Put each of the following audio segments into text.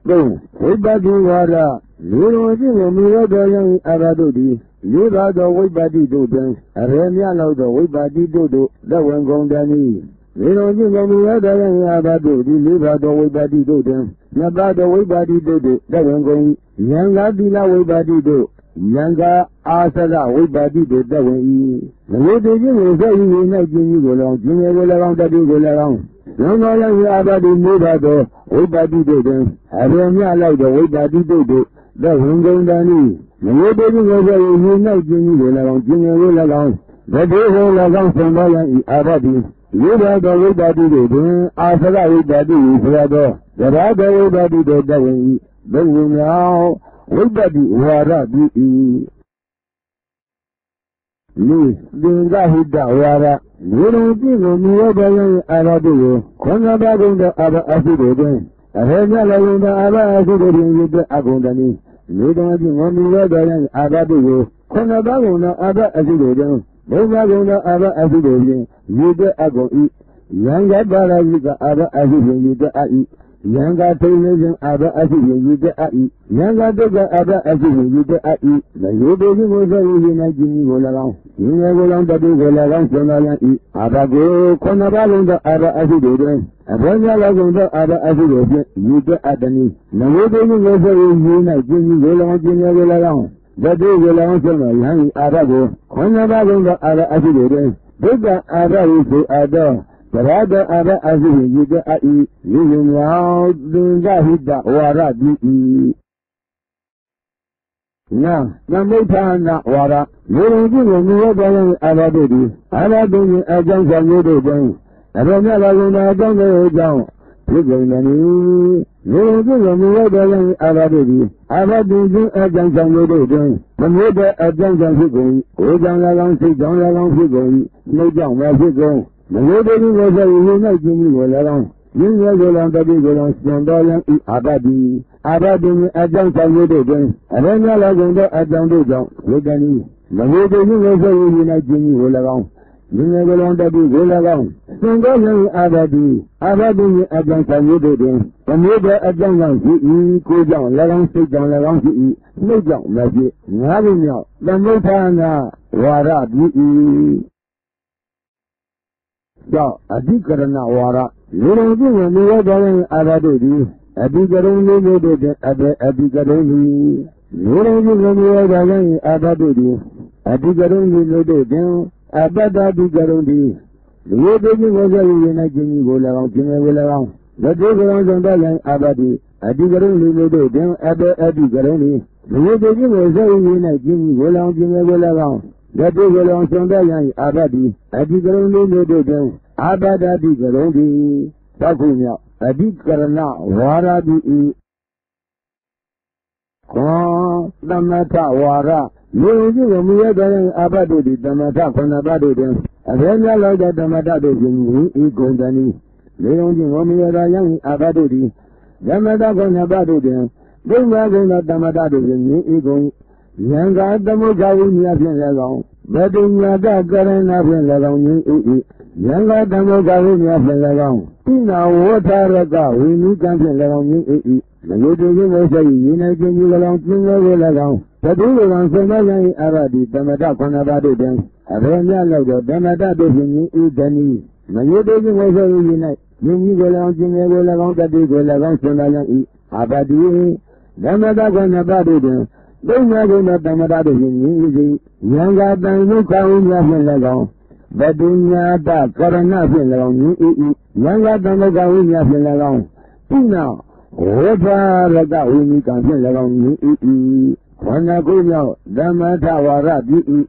3. ဝိပဿနာဝါဒလူတော်ရှိကိုမူရတော်ရင်အာရတုတိလေးပါးသောဝိပဿနာတို့တွင်အရေမြလောက်သောဝိပဿနာတို့လက်ဝင်ကုန်တည်းလူတော်ရှိကိုမူရတော်ရင်အာရတုတိလေးပါးသောဝိပဿနာတို့တွင်နှစ်ပါးသောဝိပဿနာတို့လက်ဝင်ကုန်ယံဃတိလဝိပဿနာတို့ယံဃအာသရဝိပဿနာတို့လက်ဝင်၏မဝိတ္တိခြင်းကိုဆက်ယူ၌ကျင်းကြီးကို၎င်းကျင်းငယ်ကို၎င်းတတိကို၎င်းနောင်တော်လည်းအာဘတိမိုးပါသောဝိပဿနာတို့တွင်အရေမြလိုက်သောဝိပဿနာတို့လက်ဝင်ကုန်တည်းမဝိတ္တိခြင်းကိုဆက်ယူ၌ကျင်းကြီးကို၎င်းကျင်းငယ်ကို၎င်းတတိကို၎င်းဆုံးတော်လည်းအာဘတိယေဘသောဝိပဿနာတို့တွင်အာသရဝိပဿနာဆိုသောသရသောဝိပဿနာတို့လက်ဝင်၏ဘုံဝင်မြောက်ဝိပဿနာဝါဒပြု၏လူသင်္ကဟိတဝါဒလူတော်ကြည့်ကိုမြည်ရတဲ့အာရတုကိုခွန်သာဘုံသောအာဘအစုတို့တွင်အဟေမြလည်းသောအာဘအစုတို့တွင်ရတဲ့အကုန်တည်းလူတော်ကြည့်ကိုမြည်ရတဲ့အာရတုကိုခွန်သာဘုံသောအာဘအစုတို့တွင်ဘုံသာဘုံသောအာဘအစုတို့တွင်ရတဲ့အကုန်၏ယံကပါရဇိကအာဘအစုတွင်ရတဲ့အ၏ယံကထိန်ခြင်းအာဘအစုတွင်ရတဲ့အ၏ယံကတုကအာဘအစုတွင်ရတဲ့အ၏မယောတေခြင်းကိုဆက်ယူ၌ကျင်းကြီးကို၎င်းဒီငယ်ကို၎င်းတတိကို၎င်းဆွမ်းသာရန်၏အာဘကိုခုနပါလုံးသောအာဘအစုတို့တွင်အဘောညလောကုန်သောအာဘအစုတို့ဖြင့်ရတဲ့အတ္တနိမယောတေခြင်းကိုဆက်ယူ၌ကျင်းကြီးကို၎င်းကျင်းငယ်ကို၎င်းတတိကို၎င်းဆွမ်းသာရန်၏အာဘကိုခုနပါလုံးသောအာဘအစုတို့တွင်ဒုက္ခအာဘဟုဆိုအပ်သောသရတအာဘအစုရည်တဲ့အ၏လူဝင်မြောက်သင်္ကဟိတဝါဒပြု၏နာသမုဋ္ဌာနဝါဒလူဝင်ကြည့်ကိုမြည်ရတဲ့အာဘတို့သည်အာဘတို့၏အကြောင်းဆောင်မျိုးတို့တွင်အရမြလာကုန်သောအကြောင်းတွေအကြောင်းဖြစ်ကုန်သည်လူဝင်ကြည့်ကိုမြည်ရတဲ့အာဘတို့သည်အာဘတို့၏အကြောင်းဆောင်မျိုးတို့တွင်မမြဲတဲ့အကြောင်းကြောင့်ဖြစ်ကုန်၏ကိုယ်ကြောင့်၎င်းစိတ်ကြောင့်၎င်းဖြစ်ကုန်၏နှုတ်ကြောင့်ပဲဖြစ်ကုန်မယောတေခြင်းကိုဆက်ယူ၌ကျင်းကြီးကို၎င်းရင်းရဲကို၎င်းတတိကို၎င်းစံတော်လံဤအာဘတိအကြောင်းဆောင်ရည်တို့တွင်အရမြလာကုန်သောအကြောင်းတို့ကြောင့်ဝိတ္တနိမယောတေခြင်းကိုဆက်ယူ၌ကျင်းကြီးကို၎င်းရင်းရဲကို၎င်းတတိကို၎င်းစံတော်လံအာဘတိအကြောင်းဆောင်ရည်တို့တွင်မမျိုးတဲ့အကြောင်းကြောင့်ဖြစ်၏ကိုယ်ကြောင့်၎င်းစိတ်ကြောင့်၎င်းဖြစ်၏နှုတ်ကြောင့်မဖြစ်ငါးခုမြောက်သမုဋ္ဌာနဝါဒပြု၏ကြောင့်အဓိကရဏဝါဒလူတော်ကြည့်ကိုမြည်ရတဲ့အာရတို့သည်အဓိကရုံလေးတို့တွင်အဓိကရုံသည်လူတော်ကြည့်ကိုမြည်ရတဲ့အာရတို့သည်အဓိကရုံလေးတို့တွင်အပတ္တအဓိကရုံသည်လူတို့ကြည့်ကိုဆက်ယူနေခြင်းကို၎င်းကျင်ကို၎င်းလက်တို့ကိုဆောင်တဲ့အာရတို့အဓိကရုံလေးတို့တွင်အဓိကရုံသည်လူတို့ကြည့်ကိုဆက်ယူနေခြင်းကို၎င်းကျင်ကို၎င်းလက်တို့ကို၎င်းဆောင်တဲ့အာရတို့အဓိကရုံလေးတို့တွင်အာဘဒတိကရုံဒီသောက်ခုမြောက်အဓိကရဏဝါရတိဤခောသမထဝါရလူကြီးကိုမြည်ရတဲ့အာဘတုတိသမထခဏဘတုတွင်အဘယ်များလောက်တဲ့သမထတို့ရှင်ဤဂုံတဏီလေုံကြီးကိုမြည်ရတဲ့အာဘတုတိသမထခဏဘတုတွင်ဒိဋ္ဌာကုံသောသမထတို့ရှင်ဤဂုံယံကာသမုခဝိညာဖြင့်လည်းကောင်းဗတိညာတကရဏဖြင့်လည်းကောင်းဤယံကာသမုခဝိညာဖြင့်လည်းကောင်းဣနာဝဋ္ဌရကဝိနိကံဖြင့်လည်းကောင်းဤမယုတ်ခြင်းကိုဆက်ယူနေခြင်းကြီးလည်းကောင်းကျင်းကိုလည်းကောင်းတတိယကံဆုံးမယံအာရတိသမထခဏပါတို့တွင်အဘယ်များလောက်သောသမထတို့ဖြင့်ဤဒနီမယုတ်ခြင်းကိုဆက်ယူနေခြင်းကြီးကိုလည်းကောင်းကျင်းကိုလည်းကောင်းတတိကိုလည်းကောင်းဆုံးမယံအာဘတိသမထခဏပါတို့တွင်ဒိဋ္ဌာကုံသောသမထတို့ဖြင့်ဤယံကာတန်ဒုက္ခဝိညာဖြင့်လည်းကောင်းဗတိညာတကရဏဖြင့်လည်းကောင်းဤယံကာတန်ဒုက္ခဝိညာဖြင့်လည်းကောင်းပုဏ္ဏဝေဖရကဝိနိကံဖြင့်လည်းကောင်းဤခန္ဓာကိုယ်မြောက်သမထဝါရပြု၏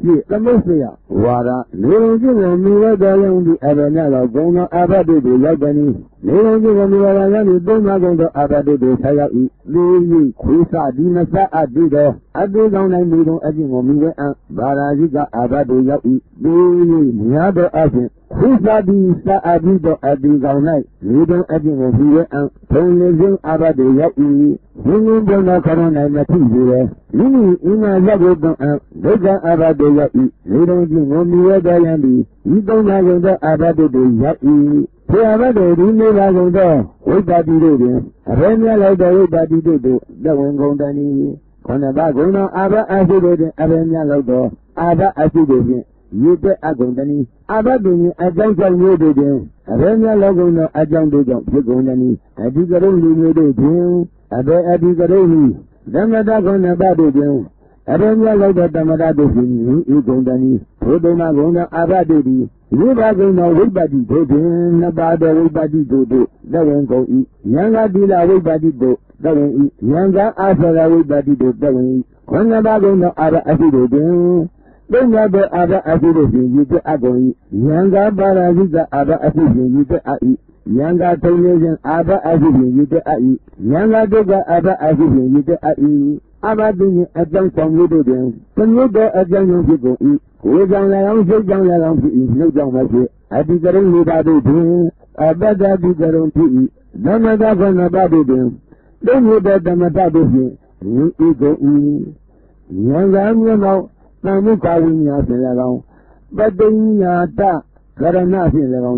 ဒီသမုစ္စယဝါဒလူလုံးကြီးကိုမြည်ရတဲ့ယုံဒီအဘယ်နဲ့တော့ဂုံသောအာဘတုတို့ရောက်တယ်နီလူလုံးကြီးကိုမြည်ရတဲ့ယုံဒီသုံးပါးဂုံသောအာဘတုတို့ဆက်ရောက်၏လူကြီးခွေးစဒီမစအပ်ပြီးတော့အတူကောင်းတိုင်းမိတုံအကျင့်ကိုမြည်ရအံဗာရာဇိကအာဘတုရောက်၏လူကြီးများသောအဖြင့်ခွ Husadi sa abido adiganai, leading aging of you and Tonizing Abadi Yaki, Hinging Bona Corona Matizure, Lini in a Lago and Vega Abadi Yaki, leading Omia Gayandi, you don't have the Abadi Yaki. Abadi, Rino Lago, Wibadi Dodi, Arena Lago, Wibadi Dodo, the Wingondani, Conabagona, Abba Azidodi, Arena Lago, Abba Azidodi. Yute agondani abaduni ajanjan yede arenya logono ajandu jon pigondani adigaron linyede din abe adigaroni damada gona badu din arenya logo damada do hin igondani podoma gona abadudi yiba gona wibadi din nabado wibadi do dawen go I yanga dila wibadi do dawen I yanga asara wibadi do dawen kona bagona ara asido din Don't have other affiliation you get agony. Younger Baraziga other affiliation you get ai. Younger Tonyasian other affiliation you get ai. Younger Doga other affiliation you get ai. Abadini a junk from you do them. Can you go a young people eat? Who down around so young around to eat no young market. I be getting me bad doing. I better be getting to eat. None of that on about them. Don't you bet them about them. You go eat. Younger, you know. Namuka winya selagao, Badanya ta, Karana selagao,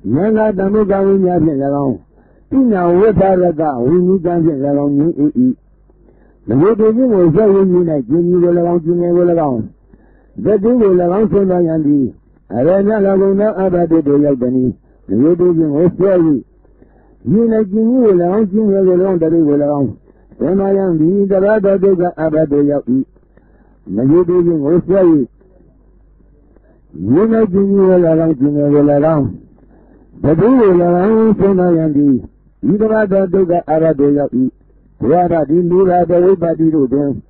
Yanga Damuka winya selagao, Ina Wetaraga, Winnie Gan selagao, The Wooding was very unique, you will around you never around. The day will around so Nayandi, Arena Laguna Abade de Yagani, the Wooding was very unique, you will around you never around the day will around. Then I am the Rada Doga Abade Yaki. Nagiding was very. You know, you will around. The day will around so Nayandi. Either Rada Doga Abade Yaki. Rada di Mura the way body do them.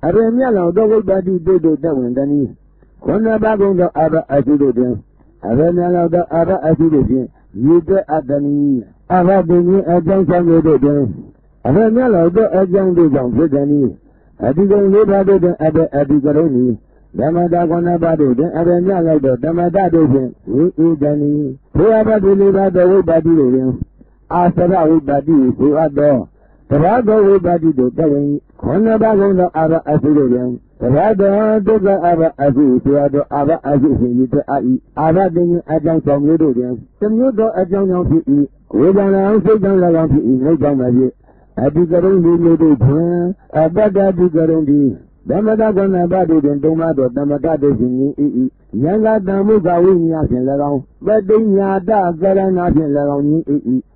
Arena the way body do them, Danny. Kona Bagonga Abba Azido them. Arena the Abba Azido. You get at Danny. Abba Dini Ajan do them. Arena the Ajan do them with Danny. Adigan Libado than Adigaroni. Damada Gonabado, then Arena Lado, Damada do we Danny. Whoever delivered the way body do them. After that, we body, who are there. Rago we body do telling, Konabago no Ava Azurian, Rago Doga Ava Azu, Tiado Ava Azu, Ava Ding Adjunct from Ludodian, some you go adjunct on PE, we don't answer down around PE, no Jamaji, Adigaron Ludu, Abada Digarondi, Damadagon Abadu, and Domado, Damadado in Yanga Damuga Winyas in Laron, but then Yada Garanat in Laron,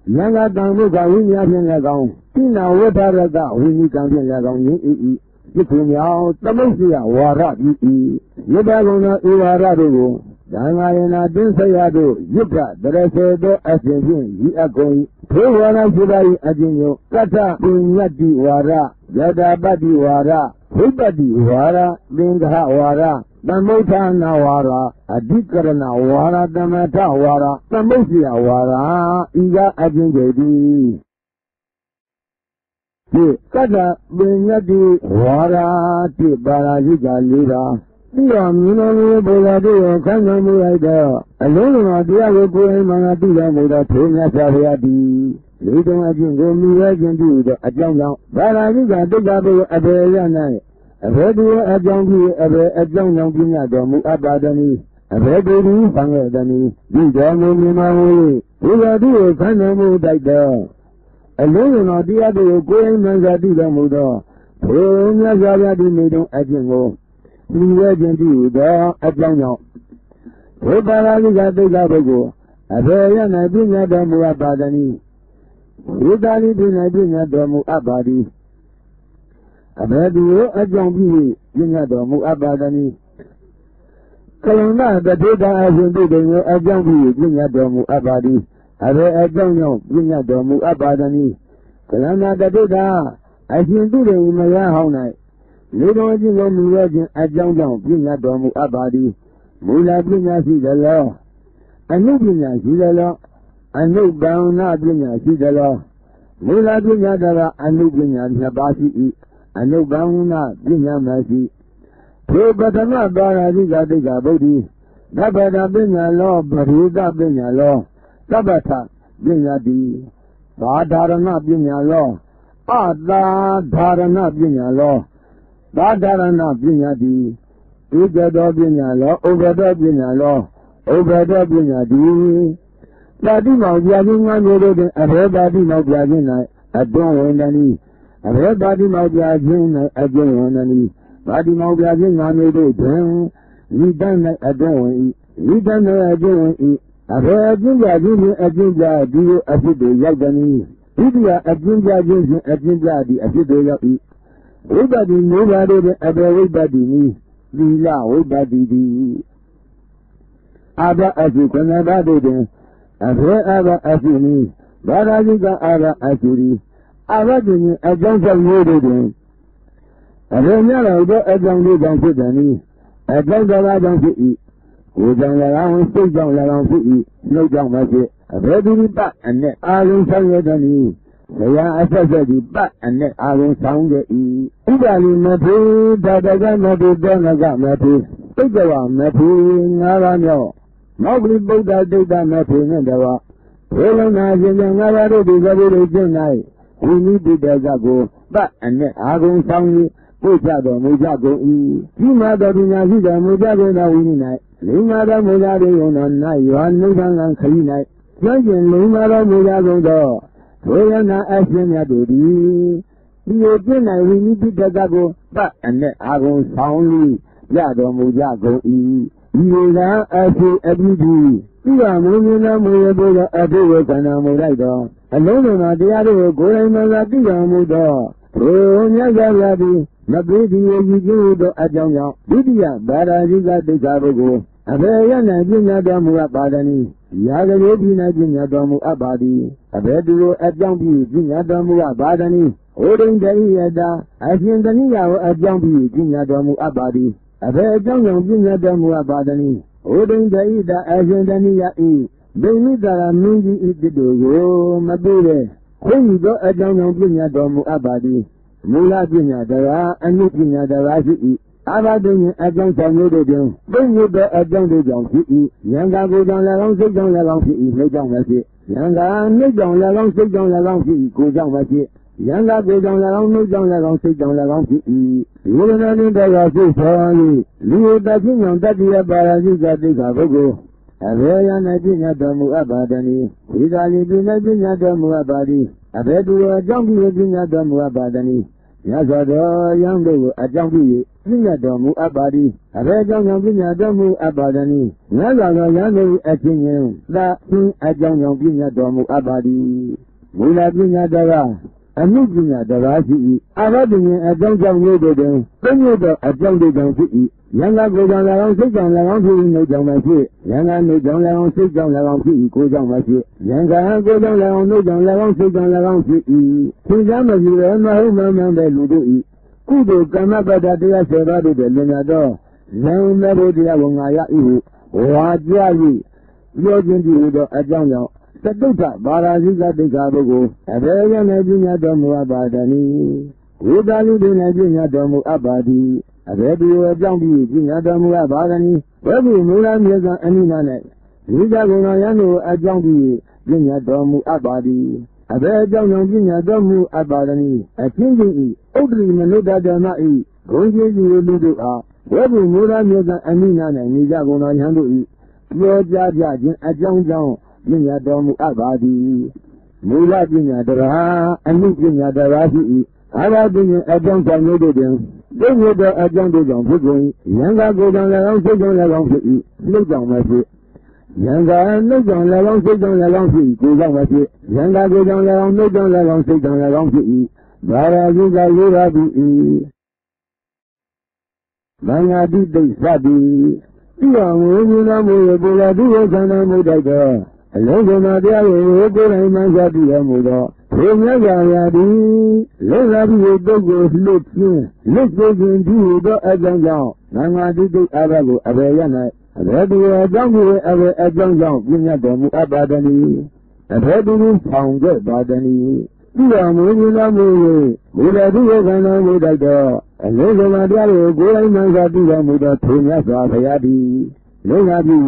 Yanga Damuga Winyas in Laron. Now, what are the when you can get along? Between you, the Mosia, Wara, Yabagona, Iwarado, Dangayana, Dinsayado, Yuka, the rest of the Ascension, you are going. Puwana Jubai Adino, Kata, Binyati Wara, Yada Badi Wara, Hubadi Wara, Binga Wara, Damota Nawara, Adikarana Wara, Damata Wara, the Mosia Wara, Iga Adinjadi. Kada Binyadi Wara Ti Barajiga Lira. Mino Bolado, Kanamu, alone, dear, will go in Manatilla Muda, Tuna Saviadi. Little Ajingo, me agent do the Ajanga, Barajiga, the Gabu, Abelana. A radio Ajangi, a Janga Ginado, Abadani, a radio Fangadani, Dijamu Mimawi, who are doing Kanamu Daida. Alone or the other going Mazadida Muda, Puna Zavadi Middle Ajingo, Legend you there at Janga. Obaraga de Gabago, a very Nabina Damu Abadani. Udali Dinabina Damu Abadi. A radio Ajangi, Dinadamu Abadani. Kalana, the data as you did in your Ajangi, Dinadamu Abadi. Ave Ajango, Dinadamu Abadani. Kalana, the data as you do in my own night. Little Legend Ajango, Dinadamu Abadi. Mula Bina Sidala. I know Bina Sidala. I know Bauna Bina Sidala. Mula Bina Dara, I know Bina Nabasi. I know Bauna Bina Masi. Pro Batana Baradiga de Gabodi. Dabada Binya law, Barida Binya law, Dabata Binya di, Badarana Binya law, Ada Dharana Binya law, Badarana Binya di, Ugada Binya law, Ugada Binya law, Ugada Binya di. Badi Maudian, one year, everybody Maudian, I don't win any. Everybody Maudian, I don't win any. Badi Maudian, I made it. We done that I don't eat. We done that I don't eat. I heard a ginger, do you a few days like the knee? India, a ginger, a few days eat. Nobody, everybody me. We love everybody. Other as you can never do them. And wherever as you need. But I think other as you need. I reckon I don't have no them. And then I don't fit any. I don't eat. We don't allow still don't allow to eat. No don't make it. A very back and net I don't sound it any. They are especially back and net I don't sound it eat. Italy Mappy, but I got Mappy, then I got Mappy. Take the one Mappy, I know. Nobody both that did that Mappy and the rock. Realizing another day night. We need to go back and net I don't sound it. Mujado, Mujado, Mujado, now we night. Limada Mujado on night, you are no longer clean night. Judging Limada Mujado door. Toyana asking Yadodi. The again, we need to go back and let I go soundly. Yado Mujago E. You are as you every day. You are moving a Mujado at the work and a Mujado. Alone on the other go and a Mudo. Oh, Yazadi. Nabidi you do the Adjanga, Bidia, Barajiga de Gabogo, Abaya Najina Damu Abadani, Yagabi Najina Damu Abadi, Abedu Adjambi, Jina Damu Abadani, Odin Dayada, Ajindania Adjambi, Jina Damu Abadi, Abajang Jina Damu Abadani, Odin Daida Ajindania E, Benida Mingi Idido, Mabure, when you go Ajang Jina Damu Abadi. Mula Jinya Dara and Nikinya Dara City. Abadin Ajang Samudio. Bring you the Ajang de Jong City. Yanga go down along, sit down along City, no Jong City. Yanga, no Jong along, sit down along City, go down City. Yanga go down along, no Jong along, sit down along City. You will not need the Rasu Sally. Leo Dajin on Dadia Baraziga de Gavogo. Avaya Najina Damu Abadani. Idali Binajina Damu Abadi. Abedu Ajambi Jina Damu Abadani. Yazado Yango Ajambi, Vinadamu Abadi, Abedang Vinadamu Abadani, Yazado Yango Atinum, that King Ajang Vinadamu Abadi, Mula Vinadara, and Nugina Daraji, Abadin Ajang Yodo, Benudo Ajang City, Yanga go down around, sit down around, no Jamasi, Yanga no down around, sit down around, go down Masi, Yanga go down around, no down around, sit down around, Kujama, you are my home, Ludo. Kudo, Kamabada, Dia Serrado de Lenado, Zan Merodia Wongaya, Wajali, Yojin Diudo, Ajanga, Saduta, Baraziga de Gabogo, Avaya Najina Domu Abadani, Udali de Najina Domu Abadi. Abedu Jambi, Jinadamu Abadani, Webu Mula Miza Aminane, Nidaguna Yano Ajambi, Jinadamu Abadi, Abedam Jinadamu Abadani, a Kingi, Odri Manuda Damai, Gonji Ludu, Webu Mula Miza Aminane, Nidaguna Yanu, Yoja Ajang, Jinadamu Abadi, Mula Jinadara, and Jinadarahi, Abadin Ajang Samudio. Then you go a jungle down for going, Yanga go down around, sit down around to eat, no down my feet. Yanga no down around, sit down around to eat, go down my feet. Yanga go down around, no down around, sit down around to eat. Bara Yuga Lura to eat. Manga did they sabi. Yanga Mula do Sana Mudaga. Along Nadia, go and Mangadia Muda. Yadi, let us go look here. Let's go into the Ajang. Nanga did the Arago, Avayana. Ready a jungle, a jungle, Vinadamu Abadani. A ready found good Badani. You are moving away. Muda do Gana Mudaga. And Logo Nadia, go and Mangadia Muda, Tunya Yadi. လုံးဝပြီး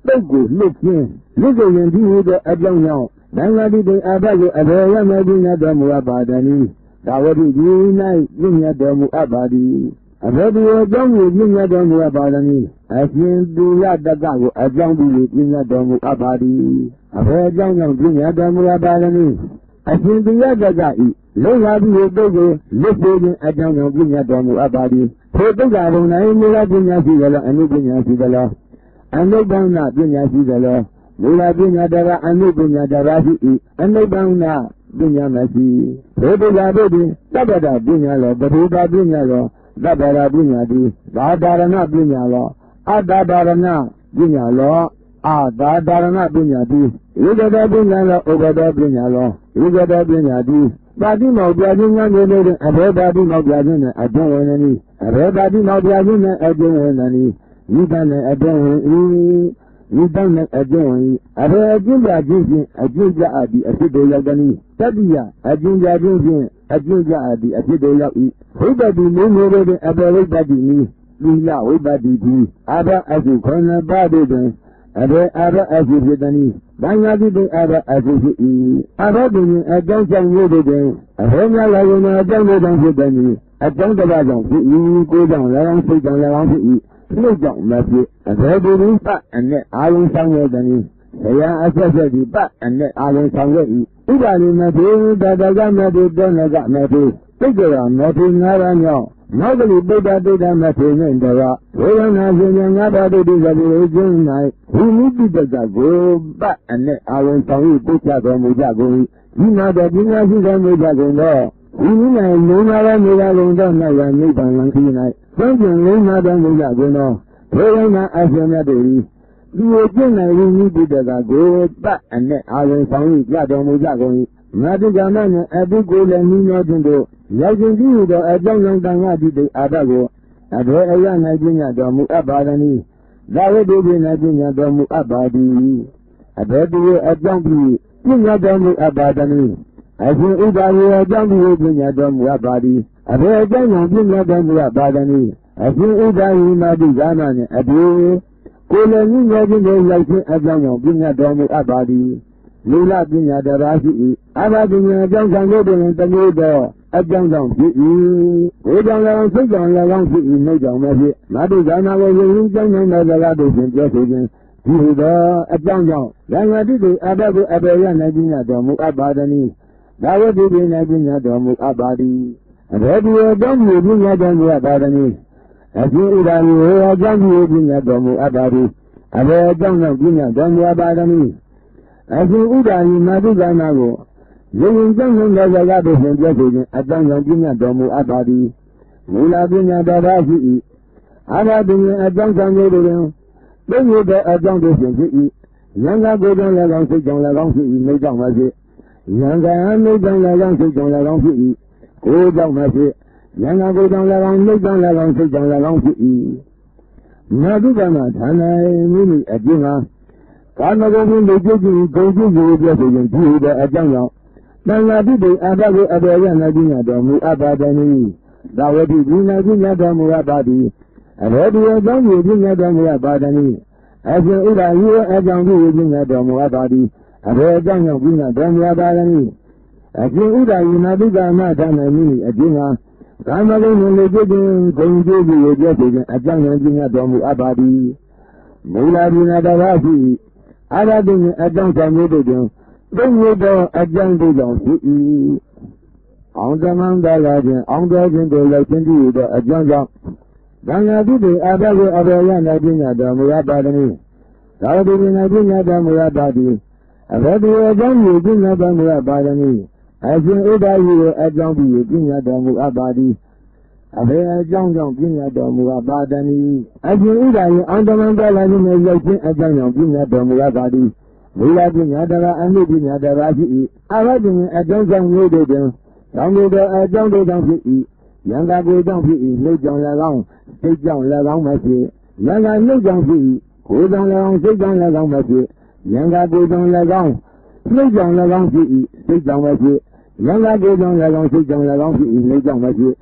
တုတ်ကိုလှုပ်ပြင်းလူကိုရင်ဒီဟူသောအကြောင်းကြောင့်သံဃာတိအဘကိုအဘယ်ရမပညာတော်မူအပ်ပါတည်းသာဝတိဒီ၌ပညာတော်မူအပ်ပါသည်အဘယ်သူအကြောင်းကိုပညာတော်မူအပ်ပါသနည်းအရှင်သူရတကကိုအကြောင်းပြုပညာတော်မူအပ်ပါသည်အဘယ်အကြောင်းကြောင့်ပညာတော်မူအပ်ပါသနည်းအရှင်သူရတကဤလုံးလာပြီးပုဂ္ဂိုလ်လွတ်ပြေးခြင်းအကြောင်းကြောင့်ပညာတော်မူအပ်ပါသည်ထိုတုတ်ကဘုံ၌မူလပညာရှိသလားအနုပညာရှိသလားအနုပန္နပညာရှိသလားမူလပညာတကအနုပညာတပါရှိ၏အနုပန္နပညာမရှိဘုဒ္ဓဘာသာတွင်သဗ္ဗတာပညာလောဘုဒ္ဓပညာလောသဗ္ဗရာပညာတိသာဒါရဏပညာလောအတ္တဒါရဏပညာလောအာသာဒါရဏပညာတိဧကတပညာလောဥပဒပညာလောဧကတပညာတိပါတိမောပြခြင်းဉာဏ်မျိုးတွေအဘေပါတိမောပြခြင်းနဲ့အတွင်းဝင်နေ၏အဘေပါတိမောပြခြင်းနဲ့အတွင်းဝင်နေ၏ဤတန်နဲ့အတွင်းဝင်၏ဤတန်နဲ့အတွင်းဝင်၏အဘေအကျဉ်းပြခြင်းဖြင့်အကျဉ်းပြအပ်ပြီးအဖြစ်တွေရောက်သည်တတိယအကျဉ်းပြခြင်းဖြင့်အကျဉ်းပြအပ်ပြီးအဖြစ်တွေရောက်၏ဝိပတ္တိမျိုးမျိုးတွေအဘေဝိပတ္တိနည်းသီလဝိပတ္တိတိအဘအစုခန္ဓာပါတို့တွင်အဘေအဘအစုဖြစ်သည်။ဘာညာတိအဘအစုဖြစ်၏။အဘပင်အကြောင်းကြောင့်မျိုးတို့တွင်အဘေများလာရင်အကြောင်းတို့ကြောင့်ဖြစ်သည်။အကြောင်းတစ်ပါးကြောင့်ဖြစ်၏။ကိုယ်ကြောင့်လည်းအောင်စိတ်ကြောင့်လည်းအောင်ဖြစ်၏။နှုတ်ကြောင့်မဖြစ်အဘေပင်ပတ်အနဲ့အာယုံဆောင်ရသည်။ဆရာအဆက်ဆက်ဒီပတ်အနဲ့အာယုံဆောင်ရ၏။ဥပါလိမဖြစ်တတကမဖြစ်တောနကမဖြစ်သိကြရမဖြစ်ငါးပါးမြောက်နောက်ကလေးပိဋကတိတမထေနဲ့တရဝေဒနာရှင်ငါးပါးတိတိသတိကျင်း၌ဝိမုတိတကကိုပတ်အနဲ့အာရုံဆောင်၏ပုချတော်မူကြကုန်၏ဒီမှာတော့ပညာရှိတော်မူကြကုန်တော့ဒီနည်း၌လုံးလာသောနေရာကုန်သော၌ရနိဗ္ဗာန်လံခီး၌သံကျင်လုံးလာတော်မူကြကုန်တော့ဝေဒနာအရှင်မြတ်တို့၏ဒီကိုကျင့်၌ဝိမုတိတကကိုပတ်အနဲ့အာရုံဆောင်၏ကြတော်မူကြကုန်၏ငါတိကမနဲ့အတုကိုလည်းနှီးနှောခြင်းတို့ရောက်ခြင်းပြုသောအကြောင်းကြောင့်တန်ခါတိအာဘကိုအဘေအရ၌ပညာတော်မူအပ်ပါသည်။သာဝတိပညာပညာတော်မူအပ်ပါသည်။အဘေသူအကြောင်းပြုပညာတော်မူအပ်ပါသည်။အရှင်ဥပါယေအကြောင်းပြုပညာတော်မူအပ်ပါသည်။အဘေအကြောင်းကြောင့်ပညာတော်မူအပ်ပါသည်။အရှင်ဥပါယေမာတိဇာနာနှင့်အဘေကိုယ်လည်းနှီးနှောခြင်းတို့ရောက်ခြင်းအကြောင်းကြောင့်ပညာတော်မူအပ်ပါသည်။လူလပညာတရားရှိ၏အဘပညာအကြောင်းဆောင်တို့တွင်တမျိုးသောအကြောင်းကြောင့်ဖြစ်၏ကိုယ်ကြောင့်လည်းစိတ်ကြောင့်လည်းကောင်းဖြစ်၏နှုတ်ကြောင့်လည်းဖြစ်မတုဇာနာကိုယဉ်ကျေးကြောင်းနိုင်သောစကားတို့ဖြင့်ပြောဆိုခြင်းဒီဟူသောအကြောင်းကြောင့်ရဟန္တိတို့အဘကိုအဘေရ၌ပညာတော်မူအပ်ပါသည်။ဒါဝတိပညာပညာတော်မူအပ်ပါသည်။အဘေဒီအကြောင်းကိုပညာတော်မူအပ်ပါသည်။အရှင်ဥဒ္ဒါရီဟောအကြောင်းကိုပညာတော်မူအပ်ပါသည်။အဘေအကြောင်းကြောင့်ပညာတော်မူအပ်ပါသည်။အရှင်ဥဒ္ဒါရီမတုဇာနာကိုယဉ်ကျေးကြောင်းသောစကားတို့ဖြင့်ပြောဆိုခြင်းအကြောင်းကြောင့်ပညာတော်မူအပ်ပါသည်မူလပညာတော်သာရှိ၏အာရပညာအကြောင်းဆောင်တို့တွင်သိဉ္ဇသောအကြောင်းတို့ဖြင့်ဖြစ်၏ယံကကိုယ်ကြောင့်လည်းကောင်းစိတ်ကြောင့်လည်းကောင်းဖြစ်၏နှိမ့်ကြောင့်မဖြစ်ယံကနှိမ့်ကြောင့်လည်းကောင်းစိတ်ကြောင့်လည်းကောင်းဖြစ်၏ကိုယ်ကြောင့်မဖြစ်ယံကကိုယ်ကြောင့်လည်းကောင်းနှိမ့်ကြောင့်လည်းကောင်းစိတ်ကြောင့်လည်းကောင်းဖြစ်၏နာတုကမဌာနမိမိအကျဉ်းဟာကာမဂုဏ်ဖြင့်လက်ကျဉ်းဂုံကျဉ်းကိုပြောဆိုခြင်းဒီဟူသောအကြောင်းကြောင့်တန်ခါတိတိအဘကိုအဘေရ၌ပညာတော်မူအပ်ပါသည်။သာဝတိပညာပညာတော်မူအပ်ပါသည်။အဘေဒီအကြောင်းကိုပညာတော်မူအပ်ပါသည်။အရှင်ဥဒ္ဒါရီအကြောင်းကိုပညာတော်မူအပ်ပါသည်။အဘေအကြောင်းကြောင့်ပညာတော်မူအပ်ပါသည်။အရှင်ဥဒ္ဒါရီနာတိကာမဌာနမိအကျဉ်းဟာကာမဂုဏ်နှင့်လက်ကျဉ်းဂုံကျဉ်းကိုပြောဆိုခြင်းအကြောင်းကြောင့်ပညာတော်မူအပ်ပါသည်။မူလပညာတော်ရှိအာရတိအကြောင်းဆောင်မျိုးတို့တွင်သိဉ္ဇသောအကြောင်းတို့ကြောင့်ဖြစ်၏အောင်တမန်တော်လာခြင်းအောင်တော်ခြင်းတို့ရောက်ခြင်းတည်းသောအကြောင်းကြောင့်သံဃာတိတွေအဘကိုအဘေရ၌ပညာတော်မူအပ်ပါသည်။သာဝတိပညာပညာတော်မူအပ်ပါသည်။အဘေဒီအကြောင်းကိုပညာတော်မူအပ်ပါသည်။အရှင်ဥဒ္ဒါရီရဲ့အကြောင်းပြီးပညာတော်မူအပ်ပါသည်။အဘေအကြောင်းကြောင့်ပညာတော်မူအပ်ပါသည်။အရှင်ဥဒ္ဒါရီအောင်တမန်တော်လာခြင်းနဲ့ရောက်ခြင်းအကြောင်းကြောင့်ပညာတော်မူအပ်ပါသည်။ဝိလာပညာတရားအမှုပညာတရားဖြစ်၏အာရပညာအကြောင်းကြောင့်မျိုးတို့တွင်တောင်းတို့သောအကြောင်းတို့ကြောင့်ဖြစ်၏ယံကကိုကြောင့်ဖြစ်၏နှုတ်ကြောင့်လည်းကောင်းစိတ်ကြောင့်လည်းကောင်းမဖြစ်ယံကနှုတ်ကြောင့်ဖြစ်၏ကိုယ်ကြောင့်လည်းကောင်းစိတ်ကြောင့်လည်းကောင်းမဖြစ်ယံကကိုကြောင့်လည်းကောင်းနှုတ်ကြောင့်လည်းကောင်းဖြစ်၏စိတ်ကြောင့်မဖြစ်ယံကကိုကြောင့်လည်းကောင်းစိတ်ကြောင့်လည်းကောင်းဖြစ်၏နှုတ်ကြောင့်မဖြစ်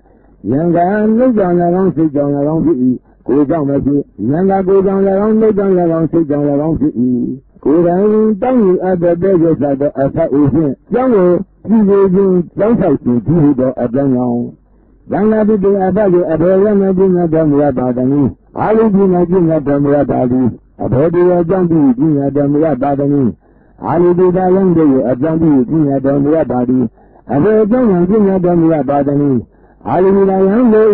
ယံကနှုတ်ကြောင့်လည်းကောင်းစိတ်ကြောင့်လည်းကောင်းဖြစ်၏ ကိုကြောင့်မရှိဉာဏ်သာကိုကြောင့်လည်းကောင်းနှုတ်ကြောင့်လည်းကောင်းစိတ်ကြောင့်လည်းကောင်းဖြစ်၏ကိုယ်တိုင်တောင်းယူအပ်တဲ့ပြည့်စုံသောအဖတ်ဥဖြင့်ကျောင်းကိုကြည်ကြည်ချင်းကျောင်းဆိုင်ခြင်းဒီလိုအကြောင်းကြောင့်သံဃာတိတေအဘကိုအဘေရမပညာတော်မူပါတည်းအာလိပညာပညာတော်မူပါသည်အဘေတရားကြောင့်ဒီပညာတော်မူပါတည်းအာလိတိတာယံတို့အကြောင်းဒီပညာတော်မူပါသည်အဘေကြောင့်ပညာတော်မူပါတည်းအာလိတိတာယံတို့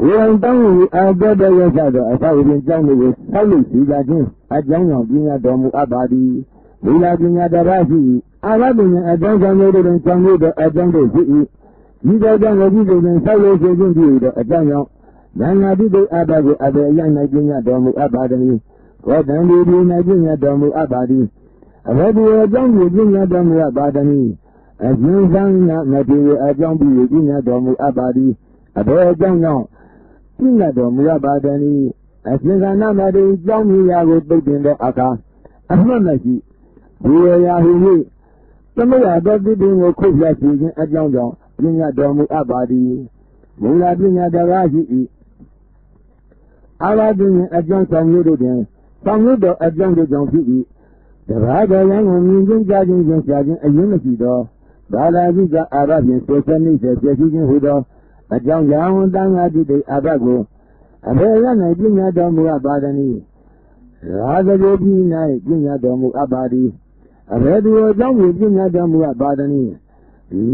ကိုယ်တောင်းယူအပ်တဲ့ရသသောအဖတ်ဥဖြင့်ကျောင်းကိုဆောက်လုပ်စီကြခြင်းအကြောင်းကြောင့်ပညာတော်မူအပ်ပါသည်ဝိလာပညာတရားရှိအာရပညာအကြောင်းကြောင့်တို့တွင်ကျောင်းတို့အကြောင်းတို့ရှိ၏ဒီကြောင့်ကိုကြည့်တဲ့ဆောက်လို့ရှိခြင်းပြုသောအကြောင်းကြောင့်ဉာဏ်နာတိတေအဘကိုအဘေအယ၌ပညာတော်မူအပ်ပါသည်ကောတံဒီ၌ပညာတော်မူအပ်ပါသည်အဘေဒီအကြောင်းကိုပညာတော်မူအပ်ပါသည်အကျဉ်းဆောင်နာမတိအကြောင်းပြုပညာတော်မူအပ်ပါသည်အဘေအကြောင်းကြောင့်ပညာတော်မူအပ်ပါသည်အကျဉ်းဆောင်နာမတိကြောင်းမြရာကိုတုတ်တင်သောအခါအမှတ်မရှိဒီရာဟိသမယတော်တိတင်ကိုခုတ်ပြစီခြင်းအကြောင်းကြောင့်ပညာတော်မူအပ်ပါသည်မူလပညာတရားရှိ၏အာရပညာအကြောင်းဆောင်ရွက်တို့တွင်ဆောင်ရွက်တော်အကြောင်းတို့ကြောင့်ဖြစ်၏တဘာတော်ရန်ကိုမြင်ခြင်းကြားခြင်းဖြင့်ရှားခြင်းအရင်မရှိသောဘာသာจิตအာရဖြင့်ဆွေဆက်နှိမ့်ဆက်ပြည့်စုံခြင်းဟူသောအကြောင်းကြောင့်တန်ခါတိတေအဘကိုအဘေရ၌ပညာတော်မူအပ်ပါသည်ရာဇဂေပိ၌ပညာတော်မူအပ်ပါသည်အဘေဒီအကြောင်းကိုပညာတော်မူအပ်ပါသည်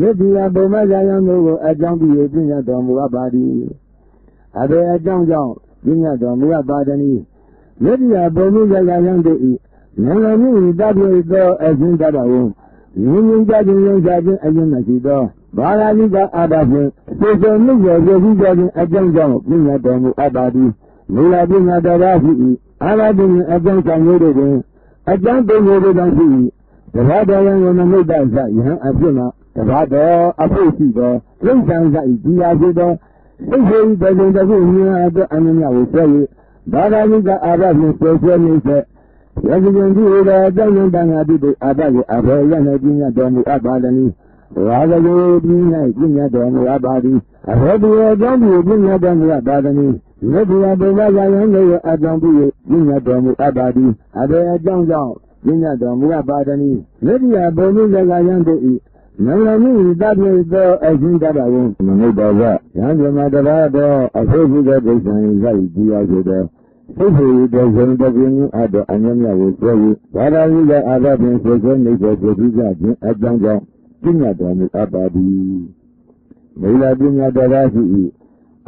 ယတိယဗုမ္မဇာယံတို့ကိုအကြောင်းပြုပညာတော်မူအပ်ပါသည်အဘေအကြောင်းကြောင့်ပညာတော်မူအပ်ပါသည်ယတိယဗုမ္မဇာယံတို့၏ဉာဏ်မြင့်တပြည့်သောအရှင်တတော်ဝဉာဏ်ကြခြင်းဉာဏ်ကြခြင်းအရင်မရှိသောဘာသာလိကအာဒဖြင့်သေစေမြင့်ရဲ့ရည်ကြခြင်းအကြောင်းကြောင့်ပညာတော်မူအပ်ပါသည်မူလပညာတော်ရှိ၏အာရပညာအကြောင်းဆောင်မျိုးတို့တွင်အကြောင်းသုံးမျိုးတို့ကြောင့်ရှိ၏တဘာတော်ယံကိုနမိတ်တသယဟံအဖြစ်မှာတဘာတော်အဖို့ရှိသောလိမ့်ဆံစာ၏ဒီရာဖြစ်သောစိတ်ရှိတဲ့တုံတစ်ခုမြင်ရတဲ့အမြင်များကိုဆွဲ၍ဘာသာလိကအာရဖြင့်ဆွဲဆွဲနေဆက်ရည်ကြည်ကြည်သောအကြောင်းတန်ခါတိတေအာဘကိုအဘေရ၌ပညာတော်မူအပ်ပါသည်ရာဇဂေပိ၌ပညာတော်မူအပ်ပါသည်အဘေဒီအကြောင်းပြုပညာတော်မူအပ်ပါသည်မြတ်တရားဘုရားရာယံတို့အကြောင်းပြုပညာတော်မူအပ်ပါသည်အဘေအကြောင်းကြောင့်ပညာတော်မူအပ်ပါသည်မြတ်တရားဘုရားရာယံတို့၏နံရမိတပြည့်သောအရှင်တတော်ဝန်မနုဿောကယံဇမတရားတော်အဖို့ရှိသောဒိဋ္ဌံ၏ဇာတိတရားဆိုသောသိစေတဲ့ဇုံတပြင်းအပ်သောအမြတ်မြတ်ကိုဆွဲ၍ဘာသာရေးကအာဘဖြင့်ဆွဲဆွဲနေသောပုရိသခြင်းအကြောင်းကြောင့်ပညာတော်မူအပ်ပါသည်မေလာပညာတရားရှိ၏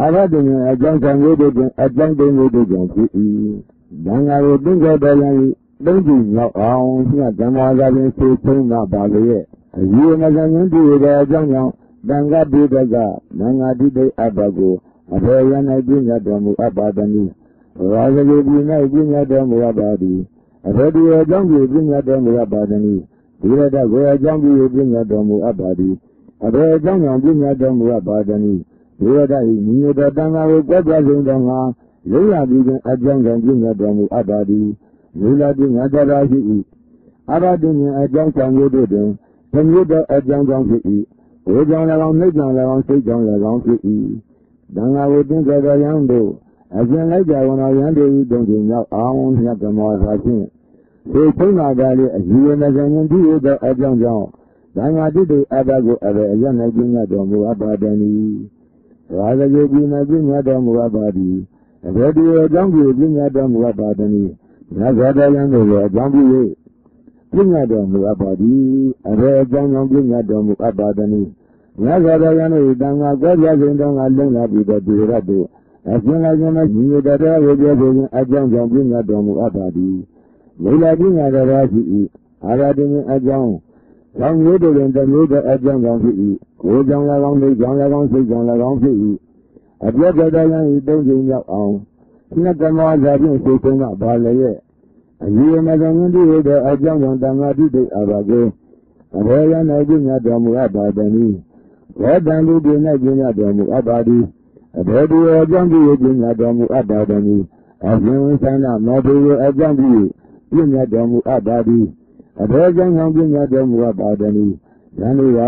အာဘပညာအကြောင်းဆောင်ရတို့တွင်အကြောင်းသုံးမျိုးတို့ကြောင့်ဖြစ်၏သံဃာကိုသင်္ကြန်တော်ရန်သုံးကြည့်ရောက်အောင်မြတ်ဓမ္မသာဖြင့်ဆွေးဆုံးလာပါလေရဲ့အရေးမကင်းတူတဲ့အကြောင်းကြောင့်တန်ခါပိဒကသံဃာတိတေအဘကိုအဘေယ၌ပညာတော်မူအပ်ပါသည်ရာဇဂေပိ၌ပညာတော်မူအပ်ပါသည်အဘေဒီအကြောင်းပြုပညာတော်မူအပ်ပါသည်ဒီရတကိုအကြောင်းပြုပညာတော်မူအပ်ပါသည်အဘေအကြောင်းကြောင့်ပညာတော်မူအပ်ပါသည်ဒီရတ၏ညီညွတ်သောတန်ခါကိုကြွယ်ဆုံးသောငါလိမ့်လာပြီးခြင်းအကြောင်းကြောင့်ပညာတော်မူအပ်ပါသည်လိမ့်လာပညာတရားရှိ၏အာရတဉ္အကြောင်းဆောင်ရတို့တွင်သမျိုးသောအကြောင်းကြောင့်ဖြစ်၏ဝေကြောင့်၎င်းနှိမ့်ကြောင့်၎င်းစိတ်ကြောင့်၎င်းဖြစ်၏တန်ခါကိုသင်္ကြန်တော်ရန်တို့အကျဉ်းလိုက်ကြဝန်တော်ရန်တို့၏တုံ့ပြန်ရောက်အောင်မြတ်ဓမ္မသာဖြင့်သေဆုံးလာကြလေအကြီးအကျယ်ဉာဏ်ပြုသောအကြောင်းကြောင့်သံဃာတိတေအဘကိုအဘေအရ၌ပညာတော်မူအပ်ပါသည်ရာဇဂေပိ၌ပညာတော်မူအပ်ပါသည်အဘေဒီအကြောင်းပြုပညာတော်မူအပ်ပါသည်မြတ်စွာဘုရားတို့ရဲ့အကြောင်းပြု၍ပညာတော်မူအပ်ပါသည်အဘေအကြောင်းကြောင့်ပညာတော်မူအပ်ပါသည်မြတ်စွာဘုရားတို့၏တန်ခါကွဲပြားခြင်းတော်ကလုံလာပြီးသောဒီရတ်တို့အရှင်လာခြင်းမရှိတရားဝေပြောခြင်းအကြောင်းကြောင့်ပညာတော်မူအပ်ပါသည်လိလာပညာတရားရှိ၏အာရတိမြအကြောင်းလောင်မျိုးတို့တွင်တမျိုးသောအကြောင်းကြောင့်ဖြစ်၏ကိုယ်ကြောင့်၎င်းသိကြောင့်၎င်းစိတ်ကြောင့်၎င်းဖြစ်၏အပြည့်ကြတော်ရန်၏သုံးခြင်းရောက်အောင်မြတ်ဓမ္မသာဖြင့်သိဆုံးကပါလေရဲ့အကြီးအကျယ်ဉာဏ်ပြုသောအကြောင်းကြောင့်တန်ခါတိတေအဘကိုအဘေယ၌ပညာတော်မူအပ်ပါသည်ဘောဓံတိတေ၌ပညာတော်မူအပ်ပါသည်အဘေဒီအကြောင်းပြုပညာတော်မူအပ်ပါသည်အရှင်ဝိသနာမောတိအကြောင်းပြုပညာတော်မူအပ်ပါသည်အဘေကြောင့်ပညာတော်မူအပ်ပါသည်ယန္တိက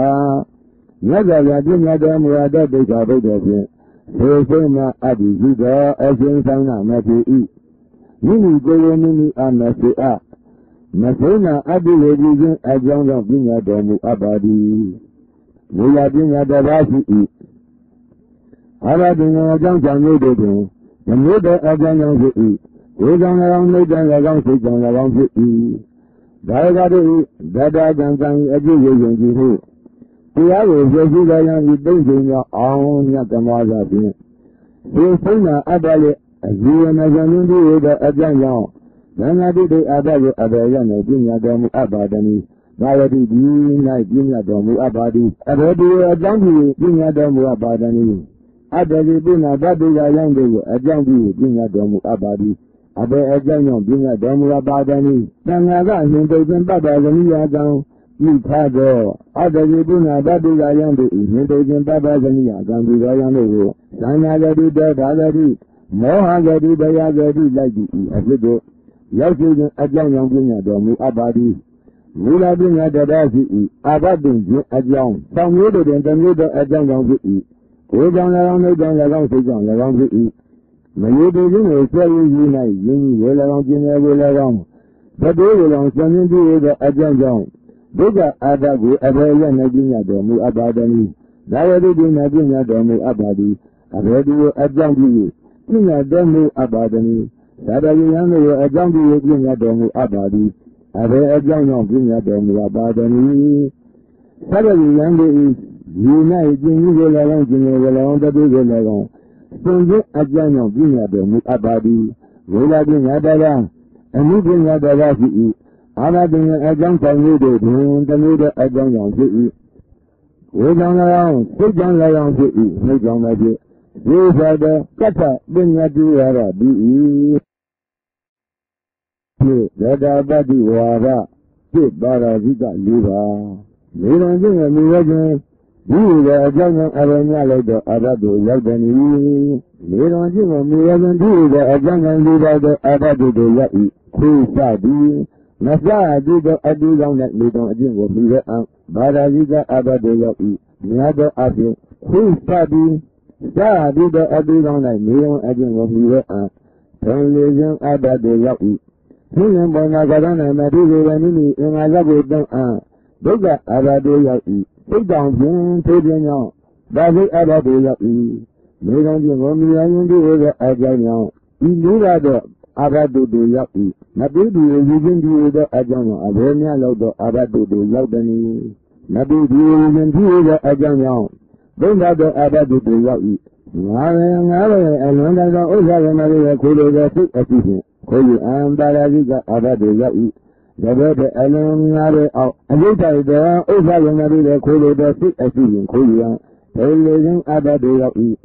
မြတ်စွာဘုရားပညာတော်မူအပ်တဲ့ဒိဋ္ဌာဘုဒ္ဓဖြင့် Sesema Adizida, Essensana Mati, Mini Goyamini Amasia, Masena Adiladian, a young of Bina Domu Abadi. We are being at the Rasi. Arabin a young Jango, the mother of Jango eat. We don't around the Jango to John around to eat. Dagadi, Dada Jangan, a Julian. We are a Brazilian with basing your own Yatamaza. Sesena Adali, a Julian as an India, a Jango. Then I did the Abaya Abayana, Bina Domu Abadani. Nayadi Dina Bina Domu Abadi. Abadi, a Jangi, Bina Domu Abadani. Adali Bina Babiga Yango, a Jangi, Bina Domu Abadi. Abe a Jango, Bina Domu Abadani. Then I ran him to Baba Zania. You Tago, Adali Bina Babiga Yango, Hindu Baba Zania, Gambi Rayano. Sanagadi, Dadadi, Mohagadi, Bayagadi, like as you do. Yakin a Jango Bina Domu Abadi. Mula Bina Dadasi, Abadin, a young, some older than the middle a Jango to eat. We don't around the Jango to John around to eat. May you be in a very unite, you will around in a will around. But they will on sending to the Ajango. Bigger Adagu, Abaya Nagina Domu Abadani. Dawadi Nagina Domu Abadi. Abadu Ajangi, Nina Domu Abadani. Sadayano Ajangi, Nina Domu Abadi. Abe Ajango, Nina Domu Abadani. Sadayano is unite, you will around in a will around the big around. Sunday Ajango, Nina Domu Abadi. Relating Adara. And you bring out the Rasi. Another a jump on you, the leader a Jango to eat. We don't around, sit down around to eat, no John like it. You said the Kata, bring that you are be. Let our body water, sit bara Vita Liva. We don't think of me again. You the Jango Arena like the Abado Yabani. We don't think of me again, do the Jango Liva the Abado Yai. Who Sadi? Nasa did the Adilon that we don't think will be the Baradiga Abado Yai. Never Abi. Who Sadi? Sa did the Adilon that we don't again will be the Television Abado Yai. Him Bonagarana Madu and in I love it down. Doga Abado Yai. Sit down, to the young. Baby Abado Yai. We don't think of me and do the Ajango. You do that. Abado Yai. Nabidu is even the Ajano, Abenia Lodo, Abado Yabani. Nabidu is in the Ajano. Don't have the Abado Yai. And when I go over Maria Kudo, the sick assistant, Koli and Baradiga Abado Yai. The better Alonare out. And later there over Maria Kudo, the sick assistant, Kolia, Television Abado Yai.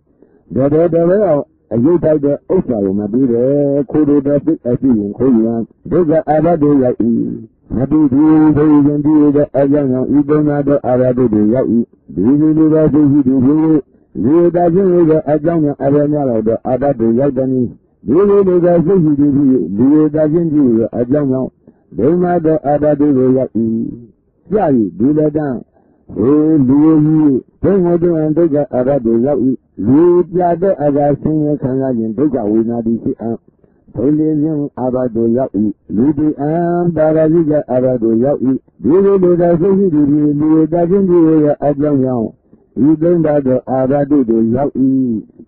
The better a you take the Osa, Mabide, Kudu, the sick assistant, Kolia, Doga Abado Yai. Nabidu, they can do the Ajano, Idonado Abado Yai. Do you do that? You doesn't the Ajano Avenala, the Abado Yagani. Do you do that? You doesn't do the Ajano. They might the Abado Yai. Yai, do that down. Oh, do you? Don't want to enter the Abado Yai. Lead the other as I sing a Canadian Doga will not be up. Television Abado Yai. Lead the Baradiga Abado Yai. Do you do that? You doesn't do the Ajano. You don't have the Abado Yai.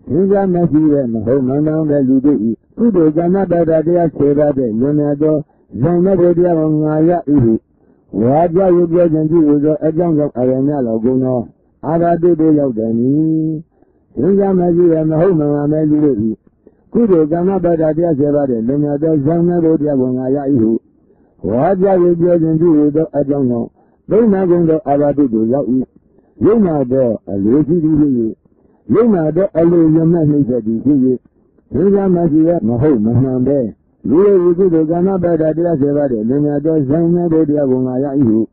Since I met you and home around the Ludu. Who does another that they are said that Leonardo, Zanadia on Maya Ihu. Why do you get into the Ajano Arena Laguna? Abado Yai. Since I met you and home around the Ludu. Kudo Gana Badadia Zerade, Leonardo Zanadia on Maya Ihu. Why do you get into the Ajano? They not going to Abado Yai. You know the Allusion. You know the Allusion message that you see. Since I met you at my home, Mahande. You do the Gana Badadia Zerade, Leonardo Zanadia on Maya Ihu.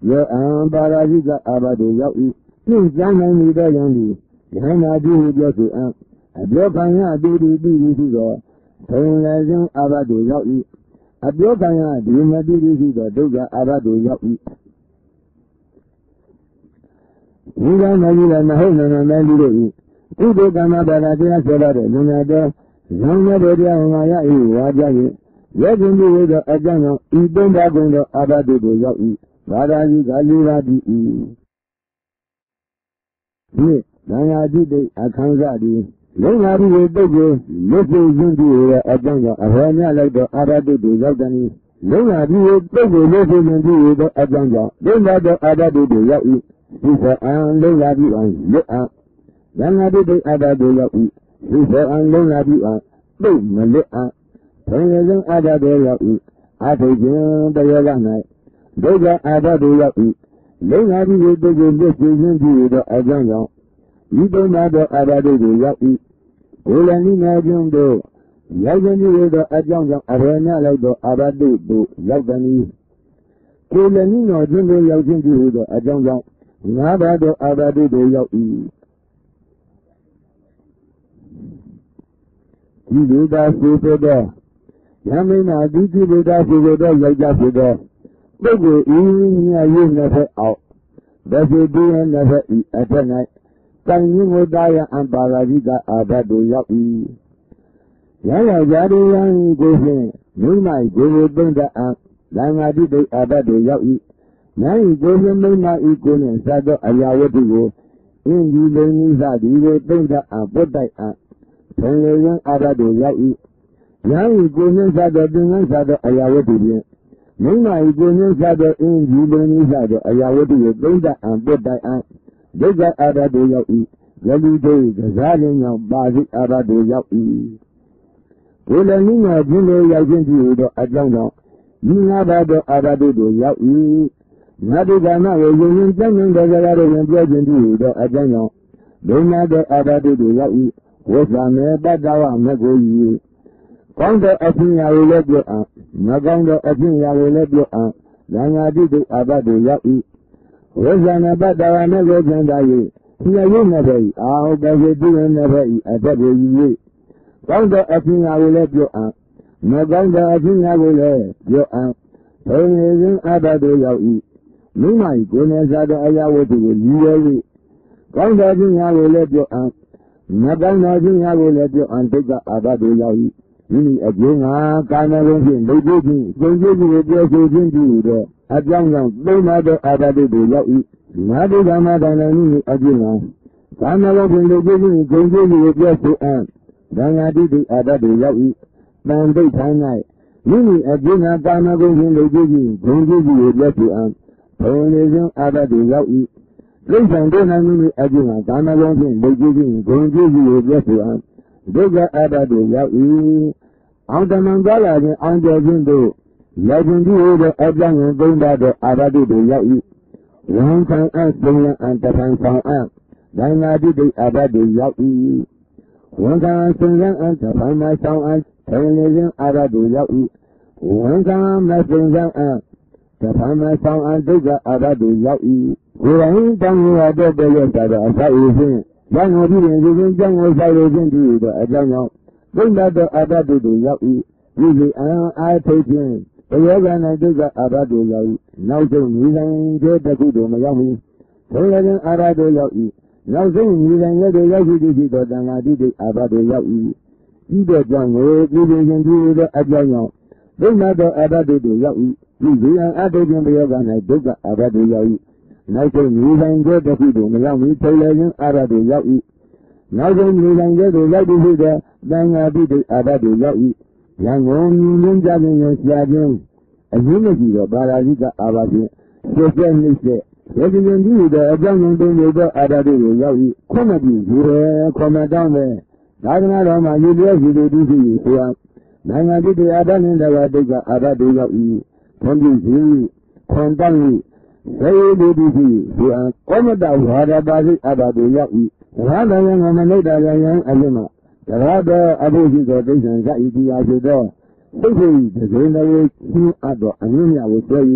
Your Baradiga Abado Yai. Since I met the young. Behind I do just a block I do the Television Abado Yai. A block I do not do the Doga Abado Yai. We don't know you and the home and a man. ကုသိုလ်ကမ္မပါဒတရားဆိုတဲ့လူနာတော်ဇောင်းတဲ့တရားဟောရ၏ဝါကြ၏ရဲ့ခြင်းပြုသောအကြောင်းကြောင့်ဤသုံးပါးကုန်သောအာဘတုကိုရောက်၏ဘာသာကြီးကလူပါသည်၏ဒီသံဃာတိတိအခန်းစားသည်လုံလာပြီးပုဂ္ဂိုလ်လွတ်ကျဉ်ခြင်းပြုသောအကြောင်းကြောင့်အဟောမြလိုက်သောအာဘတုကိုရောက်သည်လုံလာပြီးပုဂ္ဂိုလ်လွတ်ကျဉ်ခြင်းပြုသောအကြောင်းကြောင့်သုံးပါးသောအာဘတုကိုရောက်၏ဒီသောအံလုံလာပြီးအောင်လွတ်အံသံဃာတိတိအာဘတုရောက်၏ဒီသောအံလုံလာပြီးအောင်သိမလွတ်အံဘယ်လိုဆုံးအာဘတုရောက်၏အာထုခြင်းတရားက၌ဒုက္ခအာဘတုရောက်၏လုံလာပြီးပုဂ္ဂိုလ်လွတ်ကျဉ်ခြင်းပြုသောအကြောင်းကြောင့်ဤသုံးပါးသောအာဘတုကိုရောက်၏ကိုယ်လည်းနိနာခြင်းတို့ရောက်ခြင်းပြုသောအကြောင်းကြောင့်အရေမြလိုက်သောအာဘတုတို့ရောက်သည်ကိုယ်လည်းနိနာခြင်းတို့ရောက်ခြင်းပြုသောအကြောင်းကြောင့်ငါးပါးသောအာဘတုတို့ရောက်၏ဒီလူသားရှိသောယမိနာဒီကိလေသာရှိသောယောက်ျားဖြစ်သောပုဂ္ဂိုလ်ဤမြတ်ရေးနှစ်ဖက်အောက်ဗစေတိယနှစ်ဖက်ဤအထက်၌ကံရင်းကိုတာယအံပါလာကြီးကအာဘတုရောက်၏ရရကြရယံကိုဖြင့်မိမကိုကိုသုံးတတ်အံသံဃာတိတိအာဘတုရောက်၏နာယီကိုဖြင့်မိမဤကိုနှင့်စသောအရာဝတ္ထုကိုအင်းဒီလိန်ဤစသည်ကိုသုံးတတ်အံပုတ်တိုက်အံထုံလေယံအာဘတုရောက်၏နာယီကိုနှင့်စသောသင်္ကန်းစသောအရာဝတ္ထုဖြင့်မိမဤကိုနှင့်စသောအင်းဒီလိန်ဤစသောအရာဝတ္ထုကိုသုံးတတ်အံပုတ်တိုက်အံဒုက္ခအာဘတုရောက်၏ယတိတေကစားခြင်းကြောင့်ပါစိအာဘတုရောက်၏ကိုယ်လည်းနိငါခြင်းကိုရောက်ခြင်းပြုသောအကြောင်းကြောင့်ဤငါးပါးသောအာဘတုတို့ရောက်၏ငါတို့ကမှဝေယဉ်ကျမ်းကျမ်းတော်စကားတို့ကိုပြောခြင်းပြုသောအကြောင်းကြောင့်ဒုနာသောအာဘတုတို့ရောက်၏ဝိသမေတ္တဝမကို၏ကောင်းသောအဖြစ်ရာကိုလည်းပြောအံ့မကောင်းသောအဖြစ်ရာကိုလည်းပြောအံ့သံဃာတိတိအာဘတုရောက်၏ဝိဇာနာပတ္တဝမကိုကျန်သာ၍ဒီအယုနှစ်ဖက်၏အာဟုပစေတိယနှစ်ဖက်၏အထက်ကိုယူ၍ကောင်းသောအဖြစ်ရာကိုလည်းပြောအံ့မကောင်းသောအဖြစ်ရာကိုလည်းပြောအံ့ဘုံရင်းအာဘတုရောက်၏မိမ၏ကိုယ်နဲ့စားသောအရာဝတ္ထုကိုယူရ၍ကောင်းသောအဖြစ်ရာကိုလည်းပြောအံ့မကောင်းသောအဖြစ်ရာကိုလည်းပြောအံ့ဒုက္ခအာဘတုရောက်၏မိမိအကျိုးငါကာမဂုဏ်ဖြင့်ဒုက္ခဖြင့်ကျုံကျိုးကိုပြောဆိုခြင်းပြုသောအကြောင်းကြောင့်သုံးပါးသောအာဘတုတို့ရောက်၏ငါတို့ကမှတန်လည်းမိအကျိုးငါကာမဂုဏ်ဖြင့်ဒုက္ခဖြင့်ကျုံကျိုးကိုပြောဆိုအံ့သံဃာတိတိအာဘတုရောက်၏တန်တိဋ္ဌာ၌မိမိအကျိုးငါကာမဂုဏ်ဖြင့်ဒုက္ခဖြင့်ကျုံကျိုးကိုပြောဆိုအံ့ဘုံနေခြင်းအာဘတုရောက်၏လိမ့်ဆန်တို့၌မိမိအကျိုးငါကာမဂုဏ်ဖြင့်ဒုက္ခဖြင့်ကျုံကျိုးကိုပြောဆိုအံ့ဒုက္ခအာဘတုရောက်၏အောင်တမန်သွားလာခြင်းအောင်ကျော်ခြင်းတို့ရောက်ခြင်းပြုသောအကြောင်းကိုသုံးပါသောအာဘတုတို့ရောက်၏ဝန်ခံအပ်သုံးရန်တဖန်ဆောင်အပ်သံဃာတိတိအာဘတုရောက်၏ဝန်ခံသုံးရန်တဖန်မဆောင်အပ်ထုံလေခြင်းအာဘတုရောက်၏ဝန်ခံမသုံးရန်တဖန်မဆောင်အပ်ဒုက္ခအာဘတုရောက်၏ကိုယ်တိုင်တန်ခါတော့တဲ့ရတာအစာအုပ်ဖြင့်ဉာဏ်ကိုပြုရင်ဒီခြင်းကြောင့်ကိုဆိုင်လို့ခြင်းပြုသောအကြောင်းကြောင့်သုံးပါသောအာဘတုတို့ရောက်၏ဒီစီအာထုခြင်းဘယောဂနာဒုက္ခအာဘတုရောက်၏နောက်ဆုံးညီဆိုင်တဲ့တခုတို့မရောက်မီသုံးရခြင်းအာဘတုရောက်၏နောက်ဆုံးညီဆိုင်တဲ့ရောက်ရှိသည့်သောတန်ခါတိတိအာဘတုရောက်၏ဤတဲ့ကြောင့်ကိုပြုခြင်းပြုသောအကြောင်းကြောင့်သုံးပါသောအာဘတုတို့ရောက်၏ဒီစီအာထုခြင်းဘယောဂနာဒုက္ခအာဘတုရောက်၏နောက်ဆုံးညီဆိုင်တဲ့တခုတို့မရောက်မီသုံးရခြင်းအာဘတုရောက်၏နောက်ဆုံးညီဆိုင်တဲ့တို့ရောက်ပြီးသောသံဃာတိတိအာဘတုရောက်၏ရန်ကုန်မြင်းကြခြင်းကိုရှားခြင်းအရင်းမရှိသောပါရာဇိကအာဘဖြင့်ဆွေးဆွဲနှိမ့်ဆက်ရည်ကြည်ပြုသောအကြောင်းကြောင့်တုံ့ပြန်သောအာဘတုကိုရောက်၏ခွင့်မပြုဘူးလေခွန်မတောင်းပဲသာသနာတော်မှာရည်လျက်ရှိသူတူရှိဆိုရနိုင်ငံတိတိအာဘနှင့်တကားဒုက္ခအာဘတုရောက်၏ခွန်ပြုစီခွန်တောင်း၏သေယတူတူရှိဆိုရကောမတဝါဒပါစိအာဘတုရောက်၏ဘာသာယံမနုဿာယံအလိမတရသောအဘိဓိသောဒိဋ္ဌံဇဣတိယဆိုသောသိက္ခာဤဒဇိနဝေရှိအပ်သောအငြင်းမြကိုဆွဲ၍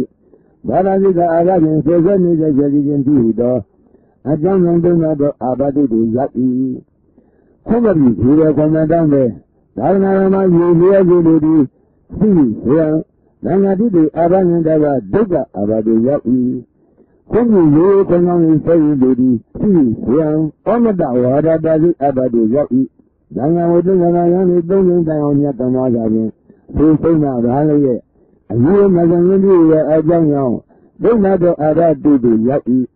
ဘာသာစိကအာဘဖြင့်ဆွေဆွဲနေတဲ့ရည်ခြင်းပြုသောအကြောင်းကြောင့်သုံးသောအာဘတုတို့ရောက်၏ခွင့်မပြုဘူးလေခွန်မတောင်းပဲသာသနာတော်မှာရည်လျက်ရှိသူသည်ရှိဆိုရသံဃာတိတိအာဘနှင့်တကားဒုက္ခအာဘတုရောက်၏ခွင့်ပြု၍ခွန်ကောင်း၏ဆွဲ၍သူသည်ဘ Omada Wada Abadu Yaki, Danga Wadana don't down yet another. So say now the Hallelujah. And you imagine a young, don't matter about do Yaki.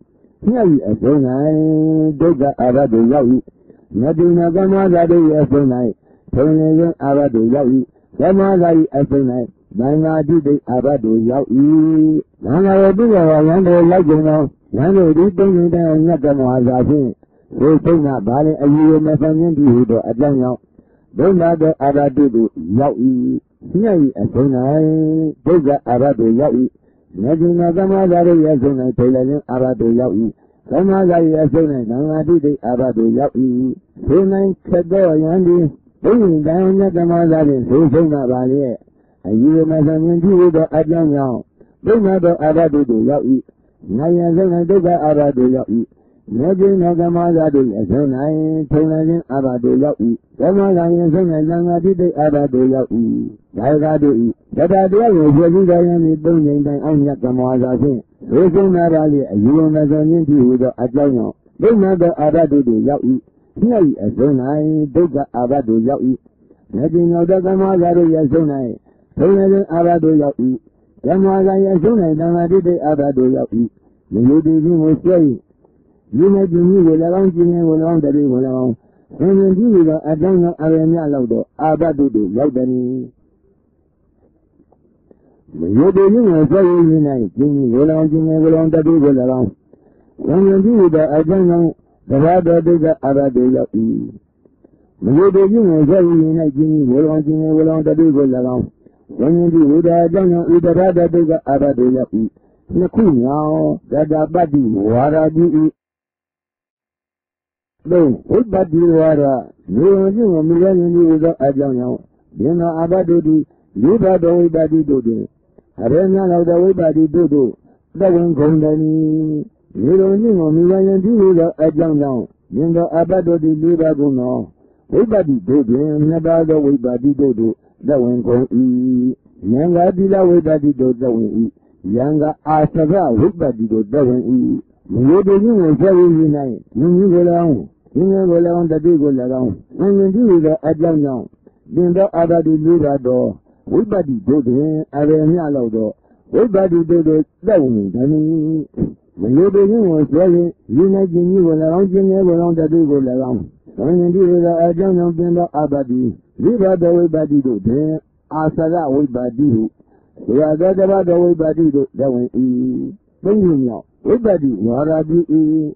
Here a so night, Doga Abadu Yaki. Nothing of the mother day as a night. Turning Abadu Yaki. Gamma as a night. Nanga did the Abadu Yaki. Nanga will do a younger like you know. Yano did bring down Yakamazaki. So say not Bali, a year Nathan Dido at Jango. Don't matter Abadu Yaki. Here a so night. Doga Abadu Yaki. Nothing of the mother day as a night. Turning Abadu Yaki. Gamma as a night. Nanga did the Abadu Yaki. So night Kado Yandi. Bringing down Yakamazaki. So say not Bali. A year Nathan Dido at Jango. Don't matter Abadu Yaki. Naya Doga Abadu Yaki. Nothing of the mother day as a night. Turning Abadu Yaki. Gamma as a night. Nanga did the Abadu Yaki. Yagadu. That I do is very bringing down Yakamazaki. So say not Bali. A year Nathan Dido at Jango. Don't matter Abadu Yaki. Here as a night. Doga Abadu Yaki. Nothing of the mother day as a night. Turning Abadu Yaki. Gamma as a night. Nanga did the Abadu Yaki. You did him say, you may be will around you along the day along. And when you will a young Arena Laudo, Abadu, Laudani. You do you say unite, Jimmy will on the day around. When you do a young, the rather bigger Abadu Yaki. You do you say unite, Jimmy will on the day around. When you do a young, with the rather bigger Abadu Yaki. Nakunyao, Dada Badi, Wara Di. Though, what Badi Wara, you million years of Ajano, Dina Abadudi, Liba do Badi Dodo, Arena of the way Badi Dodo, the one Gondani, you don't know million years of Ajano, Dina Abadodi Liba Guno, Wibadi Dodo, never the way Badi Dodo, the one Gondani, Yanga Dila way Badi Dodo, the way. Yanga Asava, Wibadi do doesn't eat. You do you very unite. You go down. You go down the big go around. When you do the Adjano, then the other do door. Wibadi do the Arena Lodo. Wibadi do the down. When you do you very unite, you go around, you never on the big go around. When you do the Adjano, then the Abadi. Liba the Wibadi do the Asava Wibadi. We are the way Badi do that way. Bring him now. We Badi, Wara be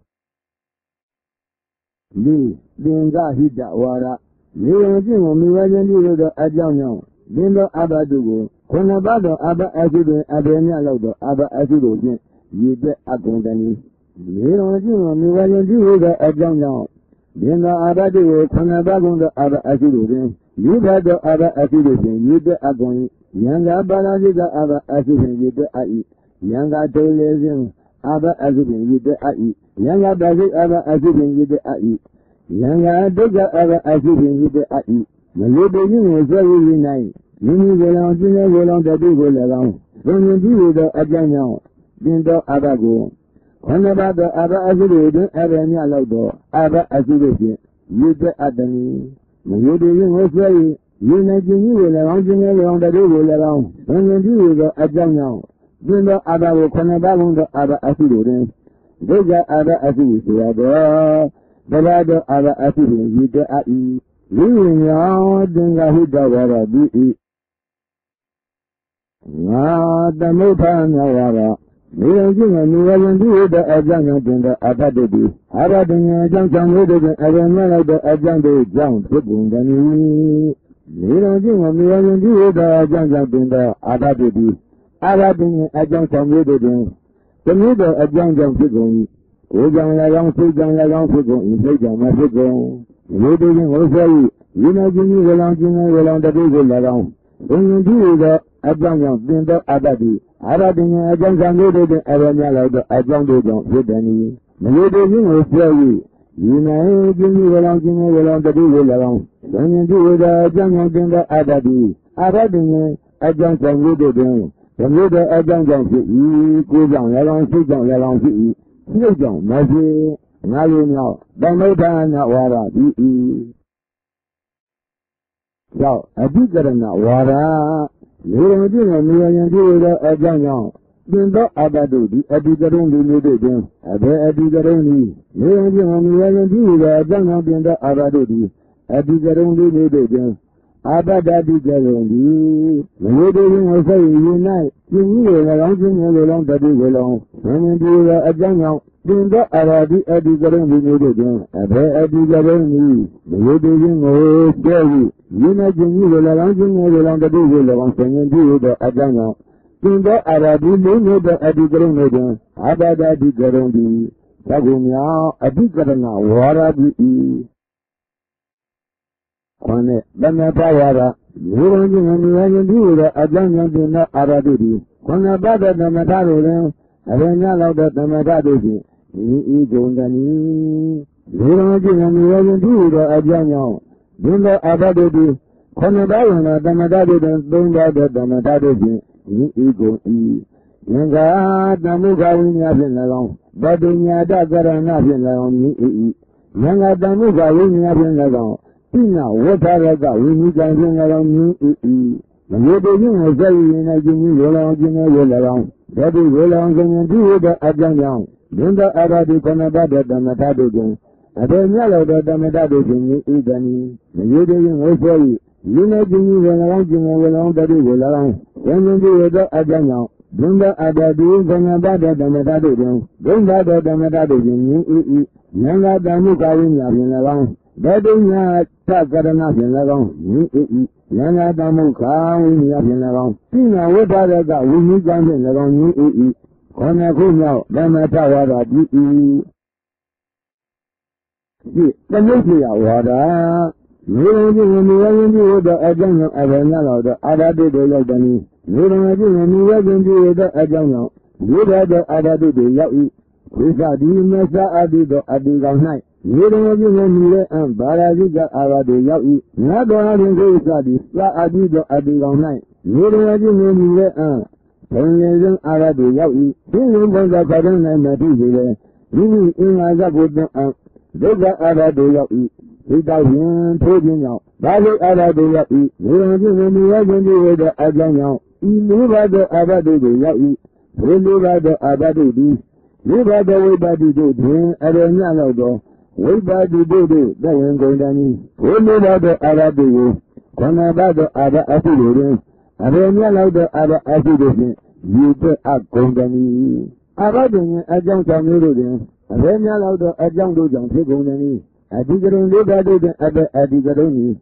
Dinga Hida Wara. Leon Miwajan do the Ajano. Dindo Abadugo. Konabado Abba Azido, Abenia Lodo, Abba Azido, you get a company. Leon Miwajan do the Ajano. Dindo Abadugo, Konabago, Abba Azido. You had the other Azido, you get a going. Yanga Banadiga Abba Azibin with the Ai. Yanga Dolezim Abba Azibin with the Ai. Yanga Bazi Abba Azibin with the Ai. Yanga Doga Abba Azibin with the Ai. The Libyan was very nice. You will on dinner will on the big will around. When you do the Ajano, Dindo Abago. When about the Abba Azibin, Abba Lodo, Abba Azibin, with the Adani. The Libyan was very. You make you will around the day will around. When you do the Ajano, Dindo Abba will come about on the Abba Azibin. Doga Abba Azibin, the Lado Abba Azibin with the Ai. Living out Dinga Hida Wara be. Now the Mopana Wara. Living and you will do the Ajano Dinga Abadodi. Abadin Junction with the Ajano the Ajano Jump, Pugundani. Living and you will do the Ajano Dinga Abadodi. Abadin Ajano with the The middle Ajano Puguni. Ujang Lang Pugon in Pagam Mafigon. Living also, you know, Jimmy will on the big will around. When you do the Ajano Dinga Abadi. Abadin Ajano with the Aranya the Ajano with any. The living will tell you. You know, Jimmy will on the big will around. When you do the Ajano Dinga Abadi. Abadin Ajano with the From the Ajano, you go down around, sit down around, you don't, Maggie. ငါလူမြောက်သမုဋ္ဌာနာဝါဒသည်ကြောင့်အဓိကရဏဝါဒလူတော်ကြည့်နေမြင်ရင်ကြည့်ရတဲ့အကြောင်းကြောင့်သင်သောအတ္တတို့ဒီအဓိကရုံးဒီမျိုးတို့တွင်အဘယ်အဓိကရုံးသည်လူတော်ကြည့်နေမြင်ရင်ကြည့်ရတဲ့အကြောင်းကြောင့်သင်သောအတ္တတို့ဒီအဓိကရုံးဒီမျိုးတို့တွင်အာပတ္တတိကရုံဒီမလို့တို့ရင်ဝဆိတ်ရင်၌ပြင်းကြီးတွေ၎င်းချင်းငယ်လိုလုံးတတိကိုလုံးမင်းဒီကအကြောင်းကြောင့်သင်သောအာရတိအတိကရုံဒီမျိုးတို့တွင်အဘယ်အတိကရုံဒီမလို့တို့ရင်ကိုကျဲပြီးယင်းနဲ့ချင်းကြီးကို၎င်းချင်းငယ်လိုလုံးတတိကိုလုံးဆင်ရင်ဒီတဲ့အကြောင်းကြောင့်သင်သောအာရတိမျိုးမျိုးတဲ့အတိကရုံတို့တွင်အာပတ္တတိကရုံဒီသက္ကုမြောင်အတိကရဏဝါရတိခွန်နဲ့သမထဝါဒလူတော်ချင်းမြင်ရင်ဒီလိုအကြောင်းကြောင့်သင်သောအာရတိဒီခွန်နဲ့ပတ်တဲ့သမထတို့တွင်အရင်ညလောက်တဲ့သမထတို့ဖြင့်ဤဂုံတနီလူတော်ချင်းမြင်ရင်ဒီလိုအကြောင်းကြောင့်သင်သောအာရတိဒီခွန်နဲ့ပတ်ဝင်သောသမထတို့တွင်သုံးသောသမထတို့ဖြင့်ဤဂုံဤငင်္ဂါတမှုခဝိညာဖြင့်၎င်းဗတ္တညာတကရဏဖြင့်၎င်းဤငင်္ဂါတမှုခဝိညာဖြင့်၎င်းိနာဝဋ္ဌရကဝိနိကံဖြင့်၎င်းမြည်မမျိုးတို့ချင်းကိုဆက်ရည်နေခြင်းကြီးရောလောင်းခြင်းရောလောင်းဓာတုရောလောင်းခြင်းဒီဝိတဲ့အကြောင်းကြောင့်ဒိဋ္ဌအာရတိခဏတတမထတို့တွင်အဘေမြတ်လောတတမထတို့တွင်ဤတဏီမမျိုးတို့ချင်းကိုဆက်ရည်နေခြင်းကြီးရောလောင်းခြင်းရောလောင်းဓာတုရောလောင်းခြင်းဒီဝိတဲ့အကြောင်းကြောင့်ဒိဋ္ဌအာရတိခဏတတမထတို့တွင်ဒိဋ္ဌတမထတို့တွင်ဤနန္ဒတမှုကာဝိညာဖြင့်၎င်းဗတ္တညာသကရဏဖြင့်၎င်းဤဉာဏတမှုခာဝိညာဖြင့်၎င်းသိနာဝဋ္ဌရကဝိနိကံဖြင့်၎င်းဤခေါဏခုမြောက်ဓမ္မထဝါဒတိဤသမုဒ္ဒရာဝါဒလူတော်ချင်းမြင်ရင်ဒီဝတ္တအကြောင်းကြောင့်အဘယ်များတော့အာရတိတို့ရောက်တယ်လူတော်ချင်းမြင်ရင်ဒီဝတ္တအကြောင်းကြောင့်လူတော်တို့အာရတိတို့ရောက်ဤဝိသတိမသအတိတို့အတိကောင်၌မြေတော်ချင်းမြည်တဲ့အံဘာရာဇိကအာရတိရောက်ဤငါတော်အရင်ကိုစသည်သာအတိတို့အတိကောင်၌မြေတော်ချင်းမြည်တဲ့အံဘုံရည်စွန်းအာရတိရောက်ဤဒီလိုပုံစံခါတဲ့၌မသိစေလေမိမိအင်္ဂါဇတ်ကိုတွန်းအံဒုက္ခအာရတိရောက်ဤဒီတောက်ရင်ထိုးခြင်းကြောင့်ဘာလို့အာရတိရောက်ဤမြေတော်ချင်းမြည်ရခြင်းဒီဝေတဲ့အကြောင်းကြောင့်ဤလေးပါးသောအာရတိကိုရောက်ဤဒီလေးပါးသောအာရတိသည်ဝိပါဒဝိပါတိတို့တွင်အရညလောက်သောဝိပါတိတို့သဝင်ကုန်တန်၏ဘုလိုသောအာရတိကိုခန္ဓာပါသောအာရအစုတို့တွင်အရညလောက်သောအာရအစုတို့ဖြင့်ယူတဲ့အကုန်တန်၏အာရတိနှင့်အကြောင်းကြောင့်မျိုးတို့တွင်အရညလောက်သောအကြောင်းတို့ကြောင့်ဖြစ်ကုန်တန်၏အဓိကရုံလေးပါးတို့တွင်အဓိကရုံ၏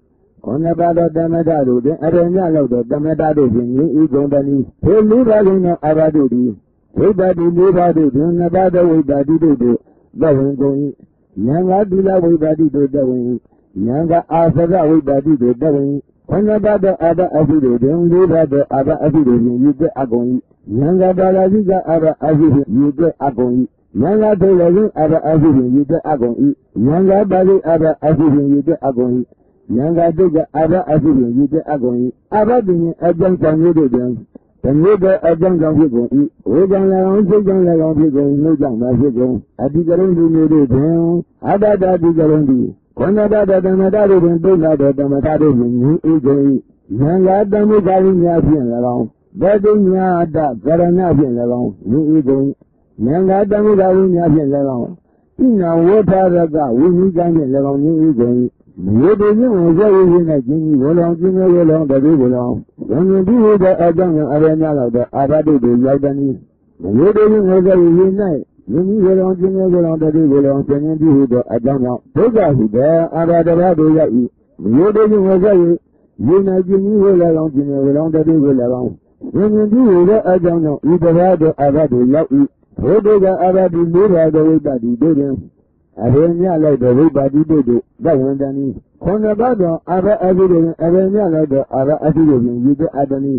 ခန္ဓာပါသောတမထတို့တွင်အရညလောက်သောတမထတို့ဖြင့်ယူ၏ကုန်တန်၏ဒီလေးပါးလုံးသောအာရတို့သည်ဝိပါတိလေးပါးတို့တွင်နဘာသောဝိပါတိတို့သဝင်ကုန်၏ဉာဏ်ကသီလဝိပါတိတို့တဝင်၏ဉာဏ်ကအာသရဝိပါတိတို့တဝင်၏ခန္ဓာပါသောအာဘအစုတို့တွင်လေးပါးသောအာဘအစုတို့ဖြင့်ယူတဲ့အကုန်၏ဉာဏ်ကပါဠိစိကအာဘအစုဖြင့်ယူတဲ့အကုန်၏ဉာဏ်ကဒေဝဇင်းအာဘအစုဖြင့်ယူတဲ့အကုန်၏ဉာဏ်ကပါဠိအာဘအစုဖြင့်ယူတဲ့အကုန်၏ဉာဏ်ကဒုက္ခအာဘအစုဖြင့်ယူတဲ့အကုန်၏အာဘပင်အကြောင်းဆောင်မျိုးတို့တွင်တမျိုးတဲ့အကြောင်းကြောင့်ဖြစ်ကုန်၏ဝေကြောင့်လည်းအောင်စိတ်ကြောင့်လည်းအောင်ဖြစ်ကုန်နှုတ်ကြောင့်လည်းဖြစ်ကုန်အတိကရုံဒီမျိုးတို့တွင်အတ္တတတိကရုံဒီခန္ဓာတတသမထတို့တွင်တုတ်လာသောသမထတို့တွင်ဤကုန်၏ဉာဏ်ကတမှုကာလိများဖြင့်လည်းအောင်ဗတ္တိညာတကရဏဖြင့်လည်းအောင်ဤကုန်ဉာဏ်ကတမှုကာလိများဖြင့်လည်းအောင်ဣနာဝဋ္ဌရကဝိနိကံဖြင့်လည်းအောင်ဤကုန်၏မြေတူချင်းကိုရည်ရည်နဲ့ကျင်းကြီးဘောလောင်ကျင်းရောလောင်တတိဘောလောင်ဉာဏ်ဒီဟိတဲ့အကြောင်းကြောင့်အရညလောက်တဲ့အာဘတိတွေရောက်တယ်နီးမြေတူချင်းကိုရည်ရည်နဲ့မြင်းကြီးဘောလောင်ကျင်းရောလောင်တတိဘောလောင်ကျင်းဒီဟိတဲ့အကြောင်းကြောင့်ဒုက္ခဟိတဲ့အာဘတဘာတွေရောက်၏မြေတူချင်းကိုရည်ရည်နဲ့ကျင်းကြီးဘောလောင်ကျင်းရောလောင်တတိဘောလောင်ဉာဏ်ဒီဟိတဲ့အကြောင်းကြောင့်ဤတဘာတဲ့အာဘတွေရောက်၏ဘုဒ္ဓကအာဘတိလေးပါးသောဝိပ္ပတိတို့တွင်အရေမြလိုက်သောဝိပါတိတို့သဝန္တန်ဤခွန်ဘသောအာရအတိတို့အရေမြလိုက်သောအာရအတိတို့ဖြင့်ယူတဲ့အတနီ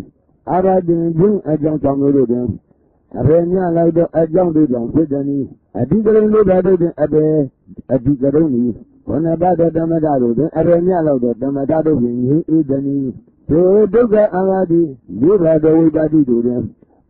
အာရတင်ခြင်းအကြောင်းကြောင့်တို့တွင်အရေမြလိုက်သောအကြောင်းတို့ကြောင့်ဖြစ်သည်နီအတိကရုံလေးပါတို့တွင်အတိကရုံဤခွန်ဘသောဓမ္မတာတို့တွင်အရေမြလိုက်သောဓမ္မတာတို့ဖြင့်ယူ၏သည်နီသို့ဒုက္ခအာရတိလေးပါသောဝိပါတိတို့တွင်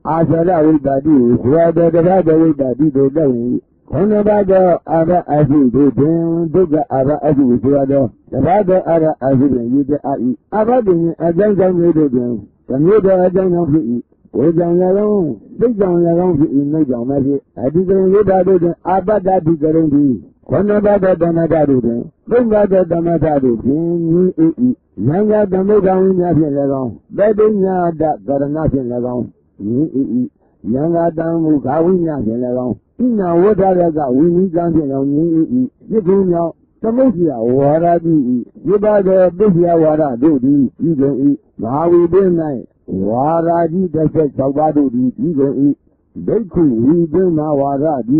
အာသရဝိပါတိဇောတတရဝိပါတိတို့သဝင် ခေါဏဘသောအာဘအစုတို့တွင်ဒုက္ခအာဘအစုဆိုရသောတပါးသောအာဘအစုတွင်ရည်တဲ့အာဤအာဘတွင်အကြောင်းကြောင့်မျိုးတို့တွင်သမျိုးသောအကြောင်းကြောင့်ဖြစ်၏ဝေကြောင့်လည်းကောင်းသိကြောင့်လည်းကောင်းဖြစ်၏နှုတ်ကြောင့်လည်းဖြစ်အဒီကရုံလေးပါတို့တွင်အာပတ္တတိကရုံသည်ခေါဏဘသောဓမ္မတာတို့တွင်သုံးပါးသောဓမ္မတာတို့ဖြင့်ဤဤဉာဏ်ညာသမုဒ္ဒဝိညာဖြင့်လည်းကောင်းတတိညာတကရဏဖြင့်လည်းကောင်းဤဤဉာဏ်ကတံမူခဝိညာဖြင့်လည်းကောင်းဣနာဝဋ္ဌရကဝိနိကံဖြင့်လည်းဤဤပြစ်ခုမြောက်သမုဒ္ဒရာဝါရတိဤပါသောပစ္စယဝါရတို့သည်ဤကုန်ဤမဟာဝိပင်၌ဝါရာကြီး16ပါးတို့သည်ဤကုန်ဤဒိဋ္ဌိဝိပင်မဝါရတိ